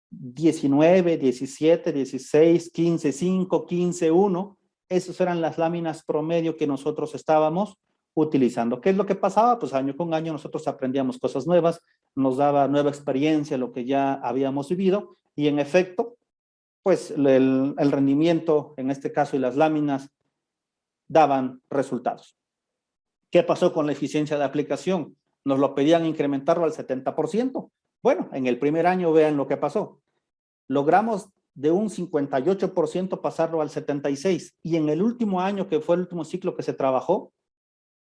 Speaker 1: 19, 17, 16, 15, 5, 15, 1. Esas eran las láminas promedio que nosotros estábamos utilizando. ¿Qué es lo que pasaba? Pues año con año nosotros aprendíamos cosas nuevas, nos daba nueva experiencia lo que ya habíamos vivido y en efecto, pues el rendimiento, en este caso, y las láminas daban resultados. ¿Qué pasó con la eficiencia de aplicación? Nos lo pedían incrementarlo al 70%. Bueno, en el primer año vean lo que pasó. Logramos de un 58% pasarlo al 76%. Y en el último año, que fue el último ciclo que se trabajó,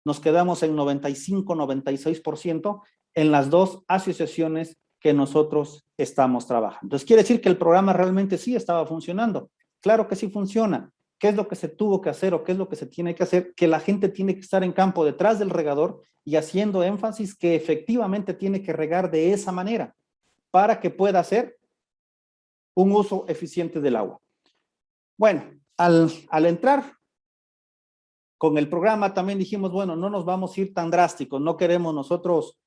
Speaker 1: nos quedamos en 95, 96% en las dos asociaciones que nosotros estamos trabajando. Entonces, quiere decir que el programa realmente sí estaba funcionando. Claro que sí funciona. ¿Qué es lo que se tuvo que hacer o qué es lo que se tiene que hacer? Que la gente tiene que estar en campo detrás del regador y haciendo énfasis que efectivamente tiene que regar de esa manera para que pueda hacer un uso eficiente del agua. Bueno, al entrar con el programa también dijimos, bueno, no nos vamos a ir tan drásticos, no queremos nosotros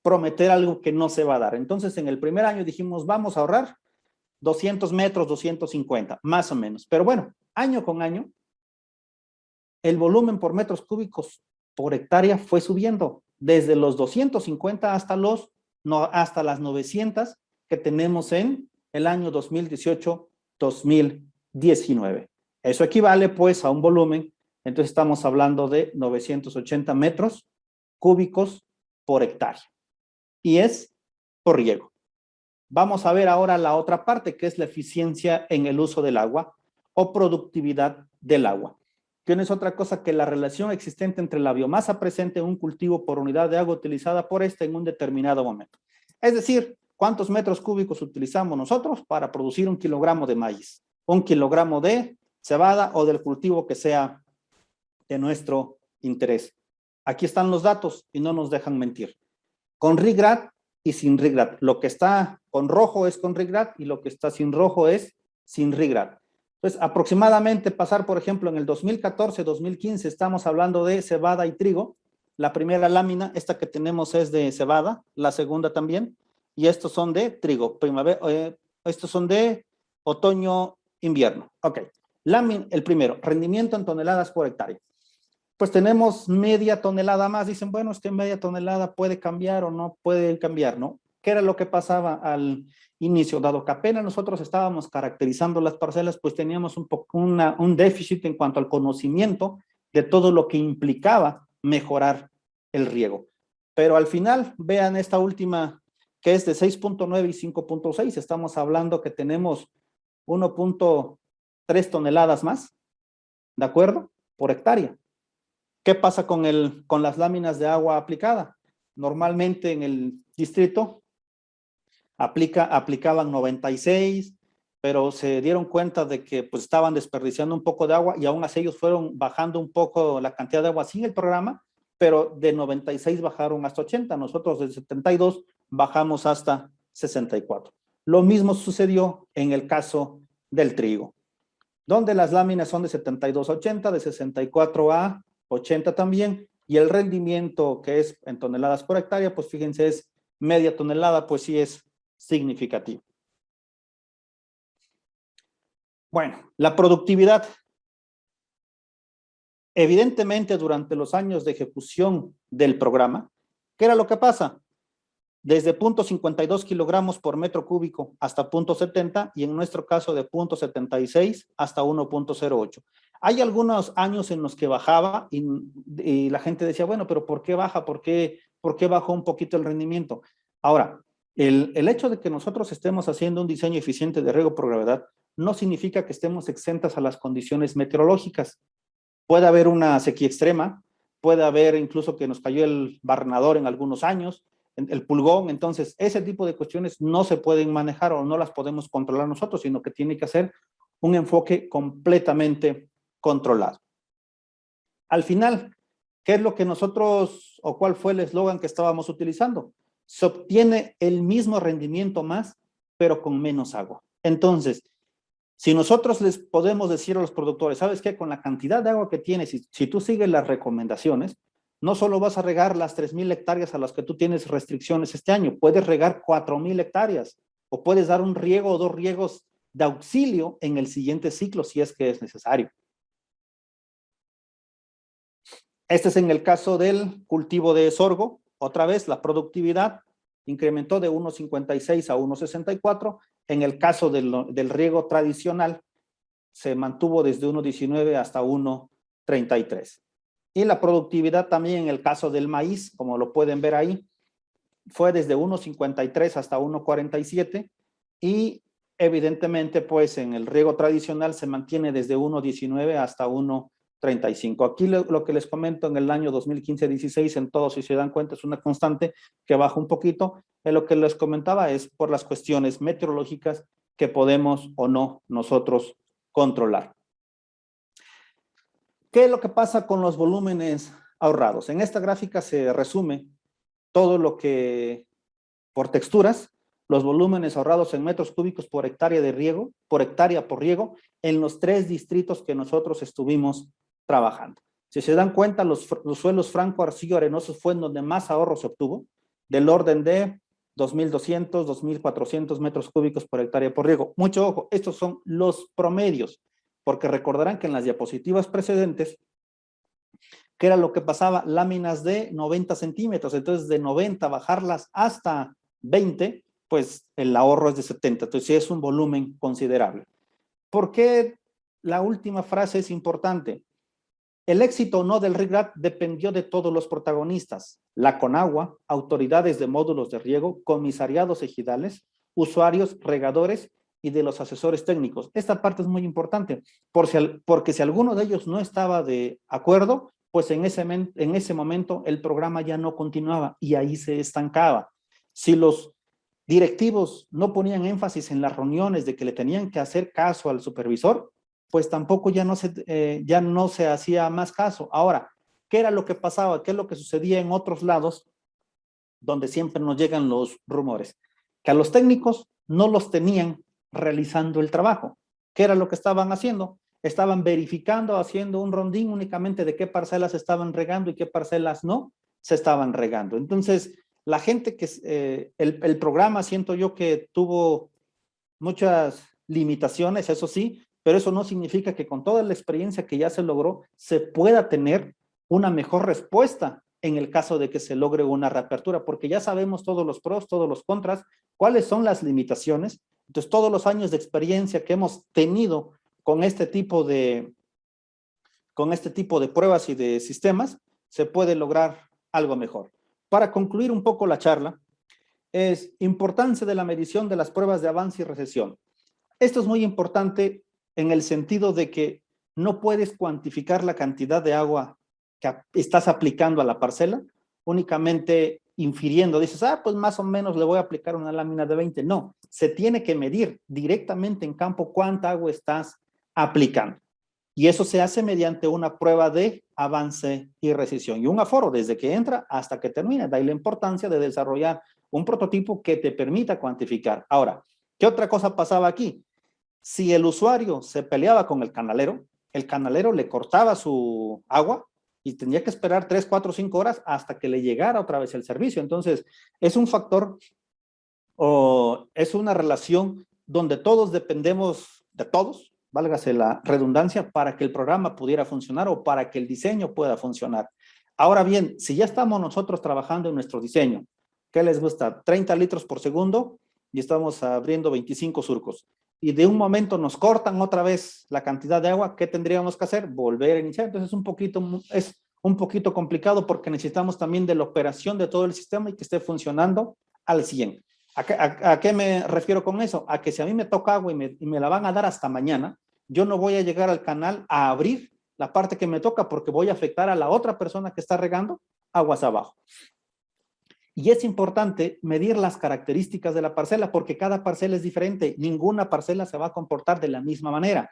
Speaker 1: prometer algo que no se va a dar. Entonces, en el primer año dijimos, vamos a ahorrar 200 metros, 250, más o menos. Pero bueno, año con año, el volumen por metros cúbicos por hectárea fue subiendo, desde los 250 hasta las 900 que tenemos en el año 2018-2019. Eso equivale pues a un volumen, entonces estamos hablando de 980 metros cúbicos por hectárea. Y es por riego. Vamos a ver ahora la otra parte, que es la eficiencia en el uso del agua o productividad del agua. Que no es otra cosa que la relación existente entre la biomasa presente en un cultivo por unidad de agua utilizada por este en un determinado momento. Es decir, ¿cuántos metros cúbicos utilizamos nosotros para producir 1 kilogramo de maíz, 1 kilogramo de cebada o del cultivo que sea de nuestro interés? Aquí están los datos y no nos dejan mentir. Con RIGRAD y sin RIGRAD. Lo que está con rojo es con RIGRAD y lo que está sin rojo es sin RIGRAD. Entonces, aproximadamente pasar, por ejemplo, en el 2014-2015 estamos hablando de cebada y trigo. La primera lámina, esta que tenemos es de cebada, la segunda también, y estos son de trigo, estos son de otoño-invierno. Ok, el primero, rendimiento en toneladas por hectárea. Pues tenemos media tonelada más. Dicen, bueno, es que media tonelada puede cambiar o no puede cambiar, ¿no? ¿Qué era lo que pasaba al inicio? Dado que apenas nosotros estábamos caracterizando las parcelas, pues teníamos un déficit en cuanto al conocimiento de todo lo que implicaba mejorar el riego. Pero al final, vean esta última, que es de 6.9 y 5.6. Estamos hablando que tenemos 1.3 toneladas más, ¿de acuerdo? Por hectárea. ¿Qué pasa con las láminas de agua aplicada? Normalmente en el distrito aplicaban 96, pero se dieron cuenta de que pues estaban desperdiciando un poco de agua y aún así ellos fueron bajando un poco la cantidad de agua sin el programa, pero de 96 bajaron hasta 80, nosotros de 72 bajamos hasta 64. Lo mismo sucedió en el caso del trigo, donde las láminas son de 72 a 80, de 64 a 80 también, y el rendimiento que es en toneladas por hectárea, pues fíjense, es media tonelada, pues sí es significativo. Bueno, la productividad. Evidentemente, durante los años de ejecución del programa, ¿qué era lo que pasa? Desde 0.52 kilogramos por metro cúbico hasta 0.70 y en nuestro caso de 0.76 hasta 1.08. Hay algunos años en los que bajaba y la gente decía, bueno, pero ¿por qué baja? ¿Por qué bajó un poquito el rendimiento? Ahora, el hecho de que nosotros estemos haciendo un diseño eficiente de riego por gravedad no significa que estemos exentas a las condiciones meteorológicas. Puede haber una sequía extrema, puede haber incluso que nos cayó el barrenador en algunos años, el pulgón. Entonces ese tipo de cuestiones no se pueden manejar o no las podemos controlar nosotros, sino que tiene que ser un enfoque completamente controlado. Al final, ¿qué es lo que nosotros o cuál fue el eslogan que estábamos utilizando? Se obtiene el mismo rendimiento más, pero con menos agua. Entonces, si nosotros les podemos decir a los productores, ¿sabes qué? Con la cantidad de agua que tienes, si tú sigues las recomendaciones, no solo vas a regar las 3,000 hectáreas a las que tú tienes restricciones este año, puedes regar 4,000 hectáreas o puedes dar un riego o 2 riegos de auxilio en el siguiente ciclo si es que es necesario. Este es en el caso del cultivo de sorgo. Otra vez, la productividad incrementó de 1.56 a 1.64. En el caso del riego tradicional, se mantuvo desde 1.19 hasta 1.33. Y la productividad también en el caso del maíz, como lo pueden ver ahí, fue desde 1.53 hasta 1.47 y evidentemente pues en el riego tradicional se mantiene desde 1.19 hasta 1.35. Aquí lo que les comento en el año 2015-16, en todo, si se dan cuenta, es una constante que baja un poquito. Lo que les comentaba es por las cuestiones meteorológicas que podemos o no nosotros controlar. ¿Qué es lo que pasa con los volúmenes ahorrados? En esta gráfica se resume todo lo que, por texturas, los volúmenes ahorrados en metros cúbicos por hectárea de riego, por hectárea por riego, en los 3 distritos que nosotros estuvimos trabajando. Si se dan cuenta, los suelos franco-arcillo-arenosos fue en donde más ahorro se obtuvo, del orden de 2.200, 2.400 metros cúbicos por hectárea por riego. Mucho ojo, estos son los promedios, porque recordarán que en las diapositivas precedentes, ¿qué era lo que pasaba? Láminas de 90 centímetros, entonces de 90 bajarlas hasta 20, pues el ahorro es de 70, entonces sí es un volumen considerable. ¿Por qué la última frase es importante? El éxito o no del RIGRAD dependió de todos los protagonistas, la CONAGUA, autoridades de módulos de riego, comisariados ejidales, usuarios, regadores y de los asesores técnicos. Esta parte es muy importante, porque si alguno de ellos no estaba de acuerdo, pues en ese momento el programa ya no continuaba y ahí se estancaba. Si los directivos no ponían énfasis en las reuniones de que le tenían que hacer caso al supervisor, pues tampoco ya no se hacía más caso. Ahora, ¿qué era lo que pasaba? ¿Qué es lo que sucedía en otros lados donde siempre nos llegan los rumores? Que a los técnicos no los tenían realizando el trabajo. ¿Qué era lo que estaban haciendo? Estaban verificando, haciendo un rondín únicamente de qué parcelas estaban regando y qué parcelas no se estaban regando. Entonces, la gente que el programa, siento yo que tuvo muchas limitaciones, eso sí, pero eso no significa que con toda la experiencia que ya se logró, se pueda tener una mejor respuesta en el caso de que se logre una reapertura, porque ya sabemos todos los pros, todos los contras, cuáles son las limitaciones. Entonces, todos los años de experiencia que hemos tenido con este tipo de pruebas y de sistemas, se puede lograr algo mejor. Para concluir un poco la charla, es importancia de la medición de las pruebas de avance y recesión. Esto es muy importante en el sentido de que no puedes cuantificar la cantidad de agua que estás aplicando a la parcela, únicamente infiriendo, dices, pues más o menos le voy a aplicar una lámina de 20. No, se tiene que medir directamente en campo cuánta agua estás aplicando. Y eso se hace mediante una prueba de avance y rescisión y un aforo desde que entra hasta que termina. De ahí la importancia de desarrollar un prototipo que te permita cuantificar. Ahora, ¿qué otra cosa pasaba aquí? Si el usuario se peleaba con el canalero le cortaba su agua y tenía que esperar 3, 4, 5 horas hasta que le llegara otra vez el servicio. Entonces, es un factor o es una relación donde todos dependemos de todos, válgase la redundancia, para que el programa pudiera funcionar o para que el diseño pueda funcionar. Ahora bien, si ya estamos nosotros trabajando en nuestro diseño, ¿qué les gusta? 30 litros por segundo y estamos abriendo 25 surcos. Y de un momento nos cortan otra vez la cantidad de agua, ¿qué tendríamos que hacer? Volver a iniciar. Entonces es un poquito complicado porque necesitamos también de la operación de todo el sistema y que esté funcionando al 100. ¿A qué me refiero con eso? A que si a mí me toca agua y me la van a dar hasta mañana, yo no voy a llegar al canal a abrir la parte que me toca porque voy a afectar a la otra persona que está regando aguas abajo. Y es importante medir las características de la parcela porque cada parcela es diferente. Ninguna parcela se va a comportar de la misma manera.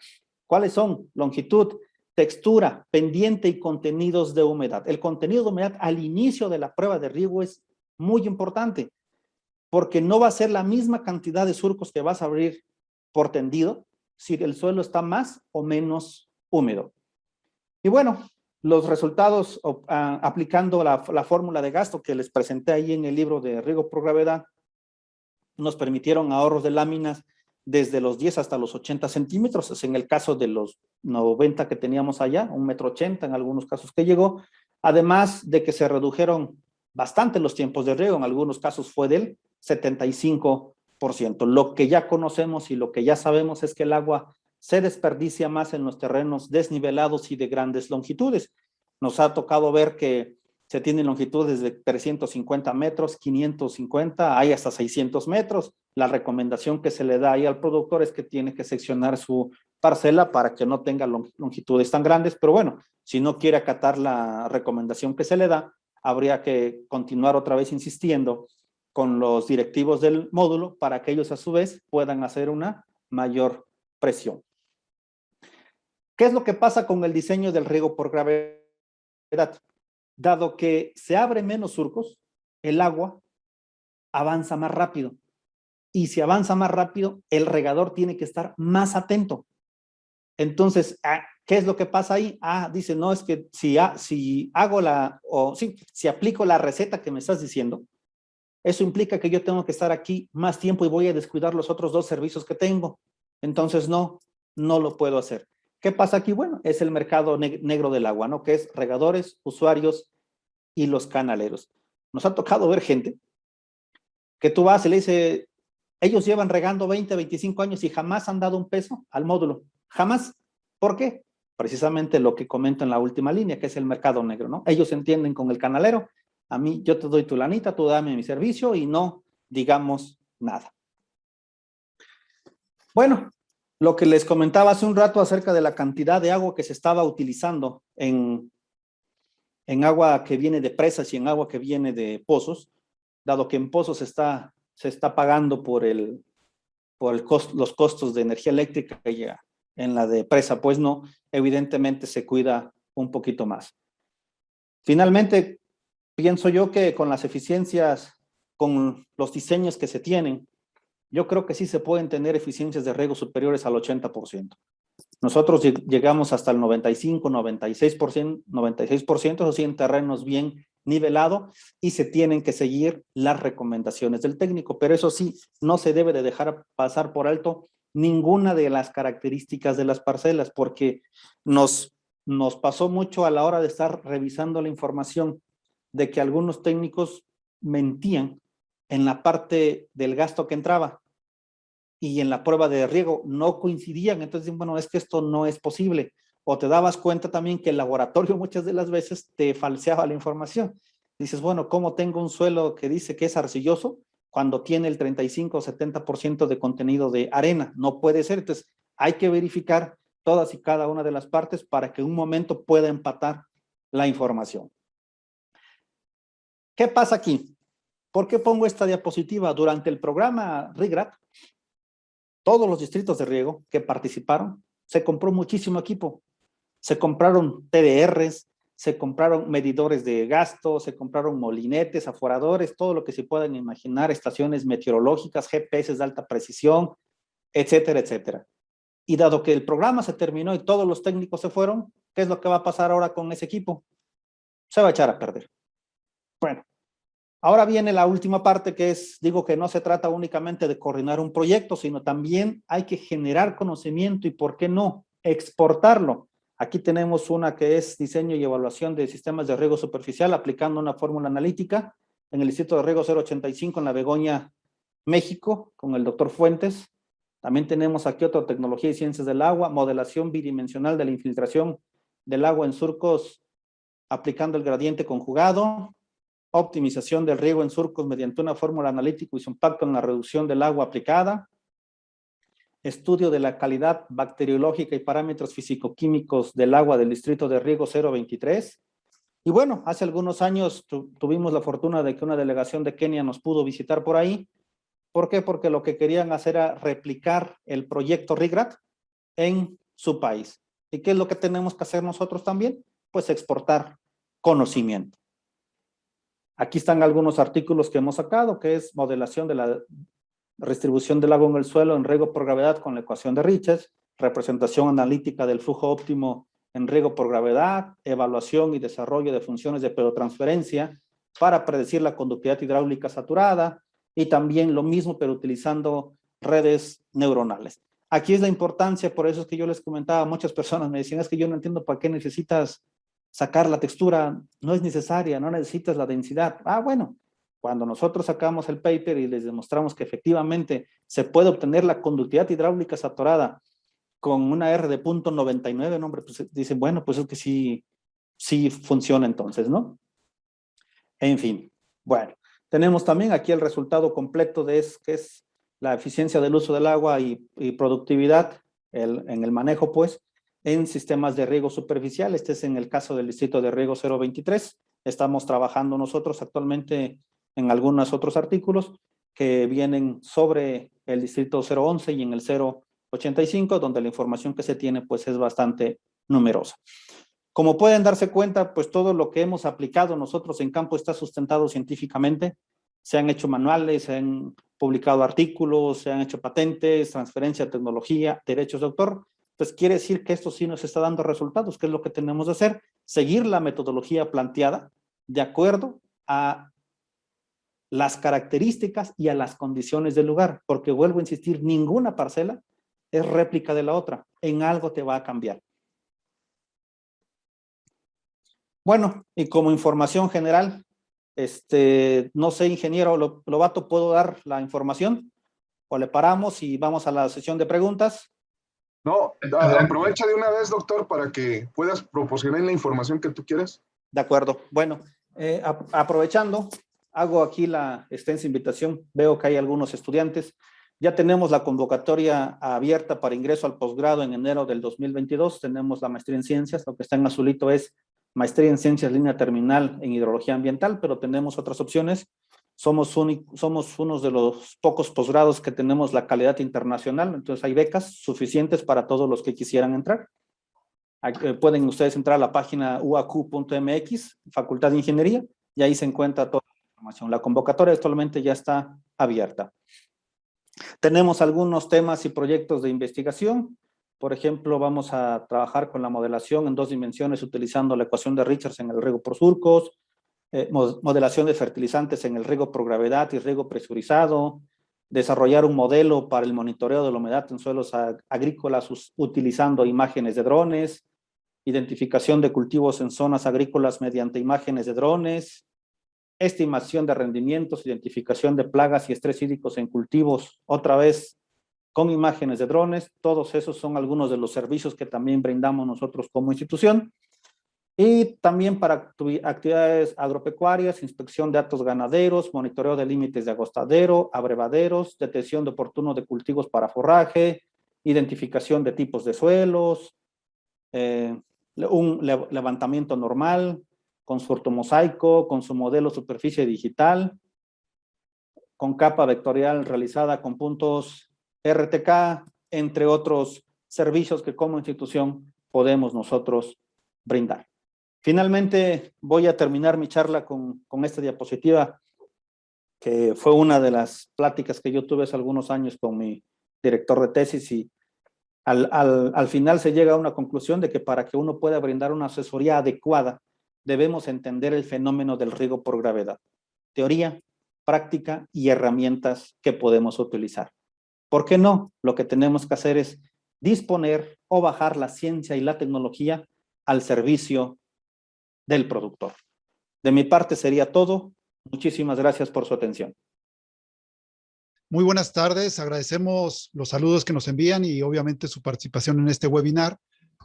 Speaker 1: ¿Cuáles son? Longitud, textura, pendiente y contenidos de humedad. El contenido de humedad al inicio de la prueba de riego es muy importante porque no va a ser la misma cantidad de surcos que vas a abrir por tendido si el suelo está más o menos húmedo. Y bueno, los resultados aplicando la fórmula de gasto que les presenté ahí en el libro de riego por gravedad nos permitieron ahorros de láminas desde los 10 hasta los 80 centímetros, es en el caso de los 90 que teníamos allá, 1,80 m en algunos casos que llegó, además de que se redujeron bastante los tiempos de riego, en algunos casos fue del 75%. Lo que ya conocemos y lo que ya sabemos es que el agua se desperdicia más en los terrenos desnivelados y de grandes longitudes. Nos ha tocado ver que se tienen longitudes de 350 metros, 550, hay hasta 600 metros. La recomendación que se le da ahí al productor es que tiene que seccionar su parcela para que no tenga longitudes tan grandes, pero bueno, si no quiere acatar la recomendación que se le da, habría que continuar otra vez insistiendo con los directivos del módulo para que ellos a su vez puedan hacer una mayor presión. ¿Qué es lo que pasa con el diseño del riego por gravedad? Dado que se abren menos surcos, el agua avanza más rápido. Y si avanza más rápido, el regador tiene que estar más atento. Entonces, ¿qué es lo que pasa ahí? Dice, no, es que si aplico la receta que me estás diciendo, eso implica que yo tengo que estar aquí más tiempo y voy a descuidar los otros 2 servicios que tengo. Entonces, no lo puedo hacer. ¿Qué pasa aquí? Bueno, es el mercado negro del agua, ¿no? Que es regadores, usuarios y los canaleros. Nos ha tocado ver gente que tú vas y le dice, ellos llevan regando 20, 25 años y jamás han dado un peso al módulo. Jamás. ¿Por qué? Precisamente lo que comento en la última línea, que es el mercado negro, ¿no? Ellos entienden con el canalero, a mí yo te doy tu lanita, tú dame mi servicio y no digamos nada. Bueno, lo que les comentaba hace un rato acerca de la cantidad de agua que se estaba utilizando en agua que viene de presas y en agua que viene de pozos, dado que en pozos se está pagando por los costos de energía eléctrica y en la de presa, pues no, evidentemente se cuida un poquito más. Finalmente, pienso yo que con las eficiencias, con los diseños que se tienen, yo creo que sí se pueden tener eficiencias de riego superiores al 80%. Nosotros llegamos hasta el 95, 96%, eso sí, en terrenos bien nivelados y se tienen que seguir las recomendaciones del técnico, pero eso sí, no se debe de dejar pasar por alto ninguna de las características de las parcelas, porque nos pasó mucho a la hora de estar revisando la información de que algunos técnicos mentían en la parte del gasto que entraba y en la prueba de riego no coincidían. Entonces, bueno, es que esto no es posible. O te dabas cuenta también que el laboratorio muchas de las veces te falseaba la información. Dices, bueno, ¿cómo tengo un suelo que dice que es arcilloso cuando tiene el 35 o 70% de contenido de arena? No puede ser. Entonces, hay que verificar todas y cada una de las partes para que en un momento pueda empatar la información. ¿Qué pasa aquí? ¿Por qué pongo esta diapositiva? Durante el programa RIGRAD, todos los distritos de riego que participaron, se compró muchísimo equipo. Se compraron TDRs, se compraron medidores de gasto, se compraron molinetes, aforadores, todo lo que se puedan imaginar, estaciones meteorológicas, GPS de alta precisión, etcétera, etcétera. Y dado que el programa se terminó y todos los técnicos se fueron, ¿qué es lo que va a pasar ahora con ese equipo? Se va a echar a perder. Bueno, ahora viene la última parte, que es, digo que no se trata únicamente de coordinar un proyecto, sino también hay que generar conocimiento y, ¿por qué no?, exportarlo. Aquí tenemos una que es diseño y evaluación de sistemas de riego superficial aplicando una fórmula analítica en el Distrito de Riego 085 en La Begoña, México, con el doctor Fuentes. También tenemos aquí otra tecnología y ciencias del agua, modelación bidimensional de la infiltración del agua en surcos aplicando el gradiente conjugado, optimización del riego en surcos mediante una fórmula analítica y su impacto en la reducción del agua aplicada, estudio de la calidad bacteriológica y parámetros físico-químicos del agua del distrito de riego 023. Y bueno, hace algunos años tuvimos la fortuna de que una delegación de Kenia nos pudo visitar por ahí. ¿Por qué? Porque lo que querían hacer era replicar el proyecto RIGRAD en su país. ¿Y qué es lo que tenemos que hacer nosotros también? Pues exportar conocimiento. Aquí están algunos artículos que hemos sacado, que es modelación de la distribución del agua en el suelo en riego por gravedad con la ecuación de Richards, representación analítica del flujo óptimo en riego por gravedad, evaluación y desarrollo de funciones de pedotransferencia para predecir la conductividad hidráulica saturada, y también lo mismo, pero utilizando redes neuronales. Aquí es la importancia, por eso es que yo les comentaba, muchas personas me decían, es que yo no entiendo para qué necesitas sacar la textura, no es necesaria, no necesitas la densidad. Ah, bueno, cuando nosotros sacamos el paper y les demostramos que efectivamente se puede obtener la conductividad hidráulica saturada con una R de 0.99, no, hombre, pues dicen, bueno, pues es que sí, sí funciona entonces, ¿no? En fin, bueno, tenemos también aquí el resultado completo de que es la eficiencia del uso del agua y productividad en el manejo, pues, en sistemas de riego superficial. Este es en el caso del distrito de riego 023. Estamos trabajando nosotros actualmente en algunos otros artículos que vienen sobre el distrito 011 y en el 085, donde la información que se tiene, pues, es bastante numerosa. Como pueden darse cuenta, pues todo lo que hemos aplicado nosotros en campo está sustentado científicamente. Se han hecho manuales, se han publicado artículos, se han hecho patentes, transferencia de tecnología, derechos de autor. Pues quiere decir que esto sí nos está dando resultados. ¿Qué es lo que tenemos que hacer? Seguir la metodología planteada de acuerdo a las características y a las condiciones del lugar. Porque vuelvo a insistir, ninguna parcela es réplica de la otra. En algo te va a cambiar. Bueno, y como información general, no sé, ingeniero Lobato, ¿puedo dar la información? ¿O le paramos y vamos a la sesión de preguntas?
Speaker 2: No, aprovecha de una vez, doctor, para que puedas proporcionar la información que tú quieras.
Speaker 1: De acuerdo. Bueno, aprovechando, hago aquí la extensa invitación. Veo que hay algunos estudiantes. Ya tenemos la convocatoria abierta para ingreso al posgrado en enero del 2022. Tenemos la maestría en ciencias. Lo que está en azulito es maestría en ciencias línea terminal en hidrología ambiental, pero tenemos otras opciones. Somos unos de los pocos posgrados que tenemos la calidad internacional, entonces hay becas suficientes para todos los que quisieran entrar. Pueden ustedes entrar a la página uaq.mx, Facultad de Ingeniería, y ahí se encuentra toda la información. La convocatoria actualmente ya está abierta. Tenemos algunos temas y proyectos de investigación. Por ejemplo, vamos a trabajar con la modelación en 2 dimensiones utilizando la ecuación de Richards en el riego por surcos, modelación de fertilizantes en el riego por gravedad y riego presurizado, desarrollar un modelo para el monitoreo de la humedad en suelos agrícolas utilizando imágenes de drones, identificación de cultivos en zonas agrícolas mediante imágenes de drones, estimación de rendimientos, identificación de plagas y estrés hídricos en cultivos, otra vez con imágenes de drones. Todos esos son algunos de los servicios que también brindamos nosotros como institución. Y también para actividades agropecuarias, inspección de datos ganaderos, monitoreo de límites de agostadero, abrevaderos, detección de oportuno de cultivos para forraje, identificación de tipos de suelos, un levantamiento normal, con su ortomosaico, con su modelo superficie digital, con capa vectorial realizada con puntos RTK, entre otros servicios que como institución podemos nosotros brindar. Finalmente, voy a terminar mi charla con esta diapositiva, que fue una de las pláticas que yo tuve hace algunos años con mi director de tesis, y al final se llega a una conclusión de que para que uno pueda brindar una asesoría adecuada, debemos entender el fenómeno del riego por gravedad. Teoría, práctica y herramientas que podemos utilizar. ¿Por qué no? Lo que tenemos que hacer es disponer o bajar la ciencia y la tecnología al servicio del productor. De mi parte sería todo. Muchísimas gracias por su atención.
Speaker 3: Muy buenas tardes, agradecemos los saludos que nos envían y obviamente su participación en este webinar,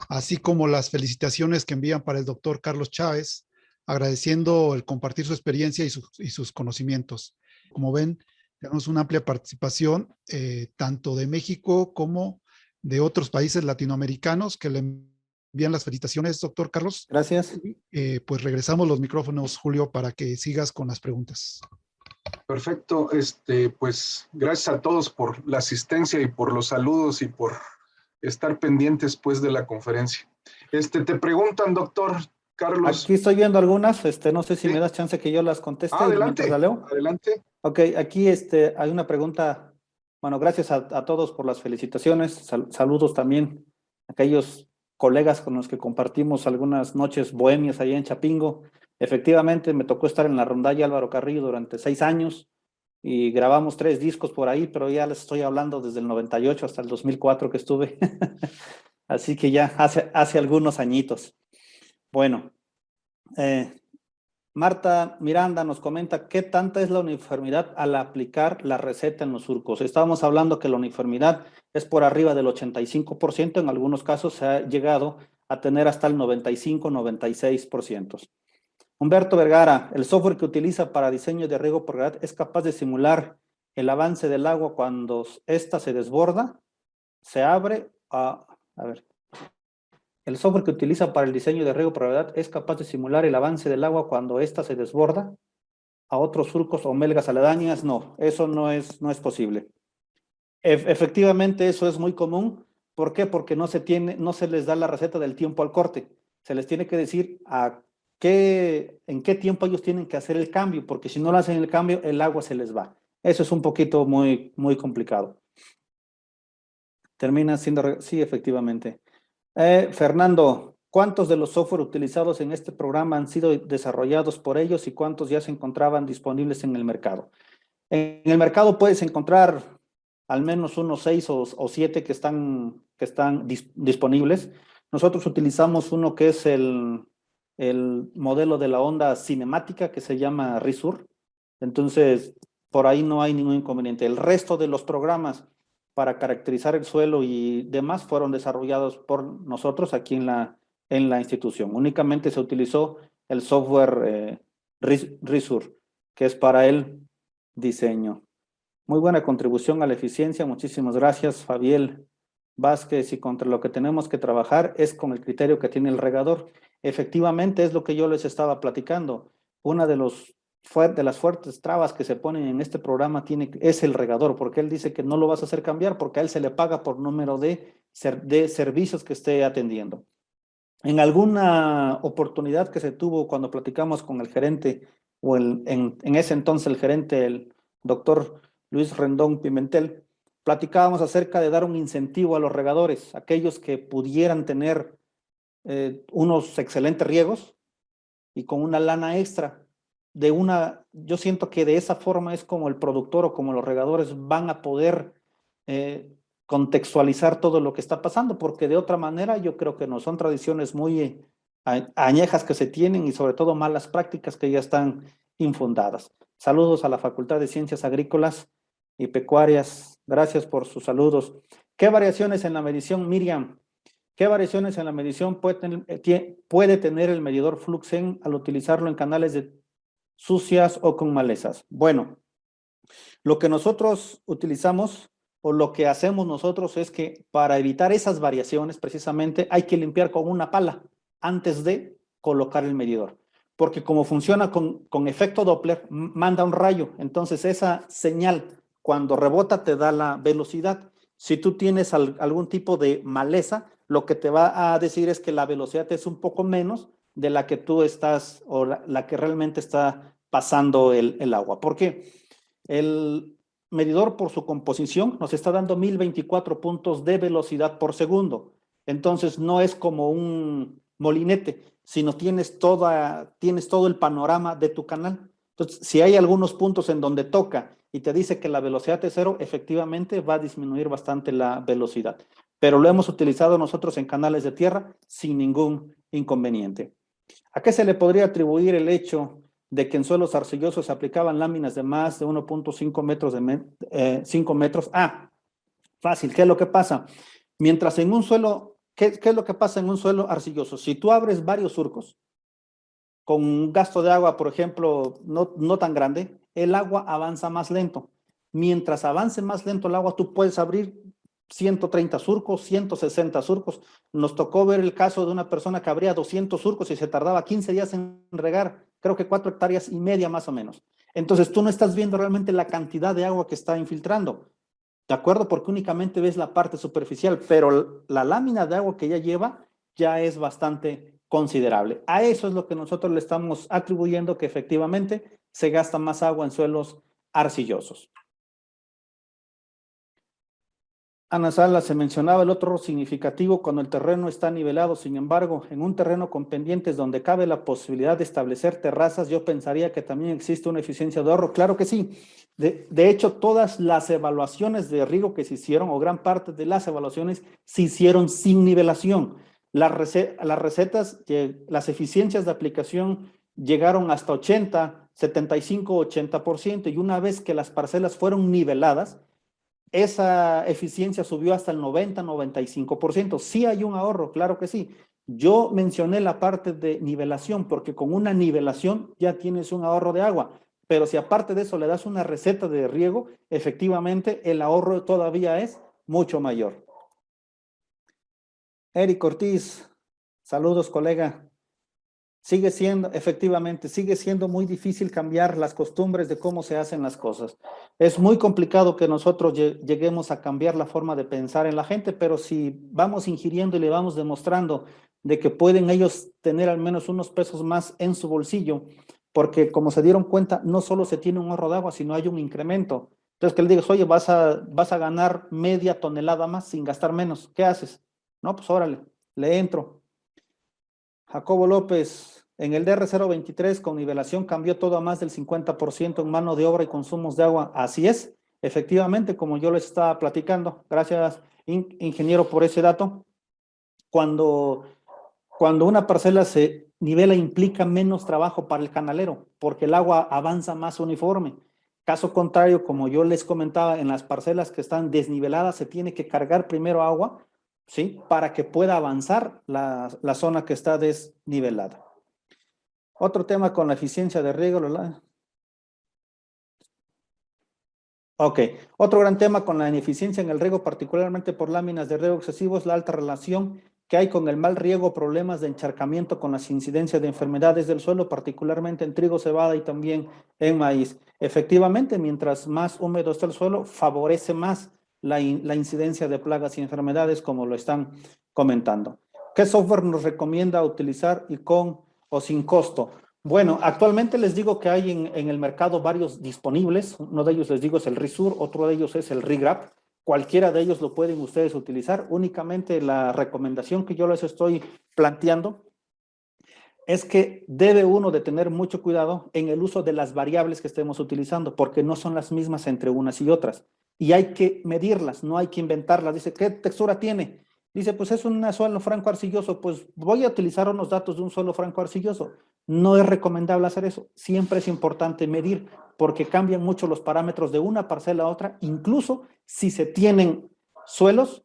Speaker 3: así como las felicitaciones que envían para el doctor Carlos Chávez, agradeciendo el compartir su experiencia y sus conocimientos. Como ven, tenemos una amplia participación tanto de México como de otros países latinoamericanos que le envían las felicitaciones, doctor Carlos.
Speaker 1: Gracias.
Speaker 3: Pues regresamos los micrófonos, Julio, para que sigas con las preguntas.
Speaker 2: Perfecto, pues gracias a todos por la asistencia y por los saludos y por estar pendientes pues de la conferencia. Te preguntan, doctor Carlos.
Speaker 1: Aquí estoy viendo algunas, no sé si
Speaker 2: ¿Sí?
Speaker 1: me das chance que yo las conteste.
Speaker 2: Adelante,
Speaker 1: la leo.
Speaker 2: adelante.
Speaker 1: Ok, aquí hay una pregunta. Bueno, gracias a todos por las felicitaciones. Saludos también a aquellos colegas con los que compartimos algunas noches bohemias allá en Chapingo. Efectivamente, me tocó estar en la rondalla Álvaro Carrillo durante 6 años y grabamos 3 discos por ahí, pero ya les estoy hablando desde el 98 hasta el 2004 que estuve. Así que ya hace algunos añitos. Bueno, Marta Miranda nos comenta qué tanta es la uniformidad al aplicar la receta en los surcos. Estábamos hablando que la uniformidad es por arriba del 85%, en algunos casos se ha llegado a tener hasta el 95-96%. Humberto Vergara, el software que utiliza para diseño de riego por gravedad es capaz de simular el avance del agua cuando ésta se desborda, se abre el software que utiliza para el diseño de riego por gravedad es capaz de simular el avance del agua cuando ésta se desborda a otros surcos o melgas aledañas. No, eso no es posible. Efectivamente, eso es muy común. ¿Por qué? Porque no se les da la receta del tiempo al corte. Se les tiene que decir en qué tiempo ellos tienen que hacer el cambio, porque si no lo hacen el cambio, el agua se les va. Eso es un poquito muy complicado. Termina siendo... Sí, efectivamente. Fernando, ¿cuántos de los software utilizados en este programa han sido desarrollados por ellos y cuántos ya se encontraban disponibles en el mercado? En el mercado puedes encontrar al menos unos 6 o 7 que están disponibles. Nosotros utilizamos uno que es el modelo de la onda cinemática que se llama Risur. Entonces, por ahí no hay ningún inconveniente. El resto de los programas para caracterizar el suelo y demás fueron desarrollados por nosotros aquí en la institución. Únicamente se utilizó el software Risur, que es para el diseño. Muy buena contribución a la eficiencia. Muchísimas gracias, Fabiel Vázquez. Y contra lo que tenemos que trabajar es con el criterio que tiene el regador. Efectivamente, es lo que yo les estaba platicando. Una de las fuertes trabas que se ponen en este programa es el regador, porque él dice que no lo vas a hacer cambiar porque a él se le paga por número de servicios que esté atendiendo. En alguna oportunidad que se tuvo cuando platicamos con el gerente, o en ese entonces el gerente, el doctor Luis Rendón Pimentel, platicábamos acerca de dar un incentivo a los regadores, aquellos que pudieran tener unos excelentes riegos y con una lana extra. Yo siento que de esa forma es como el productor o como los regadores van a poder contextualizar todo lo que está pasando, porque de otra manera yo creo que no son tradiciones muy añejas que se tienen y sobre todo malas prácticas que ya están infundadas. Saludos a la Facultad de Ciencias Agrícolas y Pecuarias. Gracias por sus saludos. ¿Qué variaciones en la medición, Miriam? ¿Qué variaciones en la medición puede tener el medidor Fluxen al utilizarlo en canales sucias o con malezas? Bueno, lo que nosotros utilizamos o lo que hacemos nosotros es que para evitar esas variaciones precisamente hay que limpiar con una pala antes de colocar el medidor. porque como funciona con efecto Doppler, manda un rayo. Entonces esa señal, cuando rebota, te da la velocidad. Si tú tienes algún tipo de maleza, lo que te va a decir es que la velocidad es un poco menos de la que tú estás, o la que realmente está pasando el agua. ¿Por qué? El medidor, por su composición, nos está dando 1024 puntos de velocidad por segundo. Entonces no es como un molinete, sino tienes todo el panorama de tu canal. Entonces, si hay algunos puntos en donde toca y te dice que la velocidad es 0, efectivamente va a disminuir bastante la velocidad. Pero lo hemos utilizado nosotros en canales de tierra sin ningún inconveniente. ¿A qué se le podría atribuir el hecho de que en suelos arcillosos se aplicaban láminas de más de 1.5 metros 5 metros? Fácil. ¿Qué es lo que pasa? Mientras en un suelo, ¿qué es lo que pasa en un suelo arcilloso? Si tú abres varios surcos con un gasto de agua, por ejemplo, no tan grande, el agua avanza más lento. Mientras avance más lento el agua, tú puedes abrir 130 surcos, 160 surcos. Nos tocó ver el caso de una persona que abría 200 surcos y se tardaba 15 días en regar, creo que 4,5 hectáreas más o menos. Entonces tú no estás viendo realmente la cantidad de agua que está infiltrando, ¿de acuerdo? Porque únicamente ves la parte superficial, pero la lámina de agua que ya lleva ya es bastante considerable. A eso es lo que nosotros le estamos atribuyendo, que efectivamente se gasta más agua en suelos arcillosos. Ana Sala, se mencionaba el otro significativo cuando el terreno está nivelado. Sin embargo, en un terreno con pendientes donde cabe la posibilidad de establecer terrazas, yo pensaría que también existe una eficiencia de ahorro. Claro que sí. De hecho, todas las evaluaciones de riego que se hicieron, o gran parte de las evaluaciones, se hicieron sin nivelación. Las recetas, las eficiencias de aplicación llegaron hasta 80, 75, 80%, y una vez que las parcelas fueron niveladas, esa eficiencia subió hasta el 90, 95%. Sí hay un ahorro, claro que sí. Yo mencioné la parte de nivelación, porque con una nivelación ya tienes un ahorro de agua, pero si aparte de eso le das una receta de riego, efectivamente el ahorro todavía es mucho mayor. Eric Ortiz, saludos, colega. Efectivamente, sigue siendo muy difícil cambiar las costumbres de cómo se hacen las cosas. Es muy complicado que nosotros lleguemos a cambiar la forma de pensar en la gente, pero si vamos ingiriendo y le vamos demostrando de que pueden ellos tener al menos unos pesos más en su bolsillo, porque como se dieron cuenta, no solo se tiene un ahorro de agua, sino hay un incremento. Entonces que le digas, oye, vas a ganar media tonelada más sin gastar menos. ¿Qué haces? No, pues órale, le entro. Jacobo López, en el DR023 con nivelación cambió todo a más del 50% en mano de obra y consumos de agua. Así es, efectivamente, como yo les estaba platicando. Gracias, ingeniero, por ese dato. Cuando una parcela se nivela, implica menos trabajo para el canalero, porque el agua avanza más uniforme. Caso contrario, como yo les comentaba, en las parcelas que están desniveladas se tiene que cargar primero agua, ¿sí? Para que pueda avanzar la zona que está desnivelada. Otro tema con la eficiencia de riego. Ok, otro gran tema con la ineficiencia en el riego, particularmente por láminas de riego excesivo, es la alta relación que hay con el mal riego, problemas de encharcamiento con las incidencias de enfermedades del suelo, particularmente en trigo, cebada y también en maíz. Efectivamente, mientras más húmedo está el suelo, favorece más la incidencia de plagas y enfermedades, como lo están comentando. ¿Qué software nos recomienda utilizar y con o sin costo? Bueno, actualmente les digo que hay en el mercado varios disponibles. Uno de ellos les digo es el RISUR, otro de ellos es el RIGRAP. Cualquiera de ellos lo pueden ustedes utilizar. Únicamente la recomendación que yo les estoy planteando es que debe uno de tener mucho cuidado en el uso de las variables que estemos utilizando, porque no son las mismas entre unas y otras. Y hay que medirlas, no hay que inventarlas. Dice, ¿qué textura tiene? Dice, pues es un suelo franco arcilloso. Pues voy a utilizar unos datos de un suelo franco arcilloso. No es recomendable hacer eso. Siempre es importante medir, porque cambian mucho los parámetros de una parcela a otra, incluso si se tienen suelos,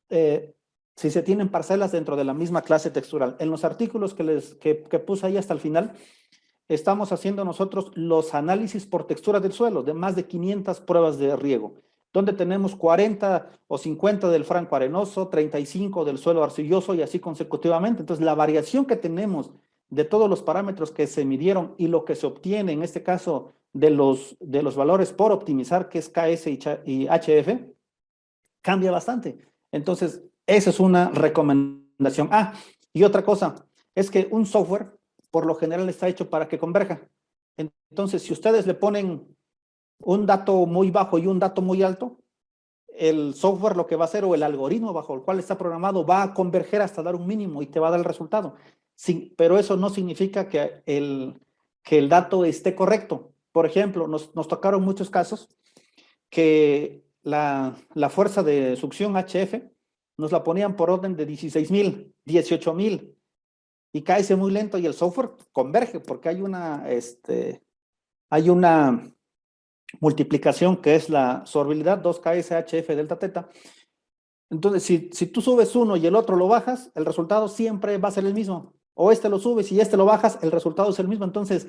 Speaker 1: si se tienen parcelas dentro de la misma clase textural. En los artículos que puse ahí hasta el final, estamos haciendo nosotros los análisis por textura del suelo, de más de 500 pruebas de riego, donde tenemos 40 o 50 del franco arenoso, 35 del suelo arcilloso y así consecutivamente. Entonces, la variación que tenemos de todos los parámetros que se midieron y lo que se obtiene, en este caso, de los valores por optimizar, que es KS y HF, cambia bastante. Entonces, esa es una recomendación. Ah, y otra cosa, es que un software, por lo general, está hecho para que converja. Entonces, si ustedes le ponen un dato muy bajo y un dato muy alto, el software lo que va a hacer, o el algoritmo bajo el cual está programado, va a converger hasta dar un mínimo y te va a dar el resultado. Sí, pero eso no significa que el dato esté correcto. Por ejemplo, nos tocaron muchos casos que la fuerza de succión HF nos la ponían por orden de 16,000, 18,000 y cae muy lento y el software converge porque hay una multiplicación que es la solvabilidad 2KSHF delta teta. Entonces, si tú subes uno y el otro lo bajas, el resultado siempre va a ser el mismo. O este lo subes y este lo bajas, el resultado es el mismo. Entonces,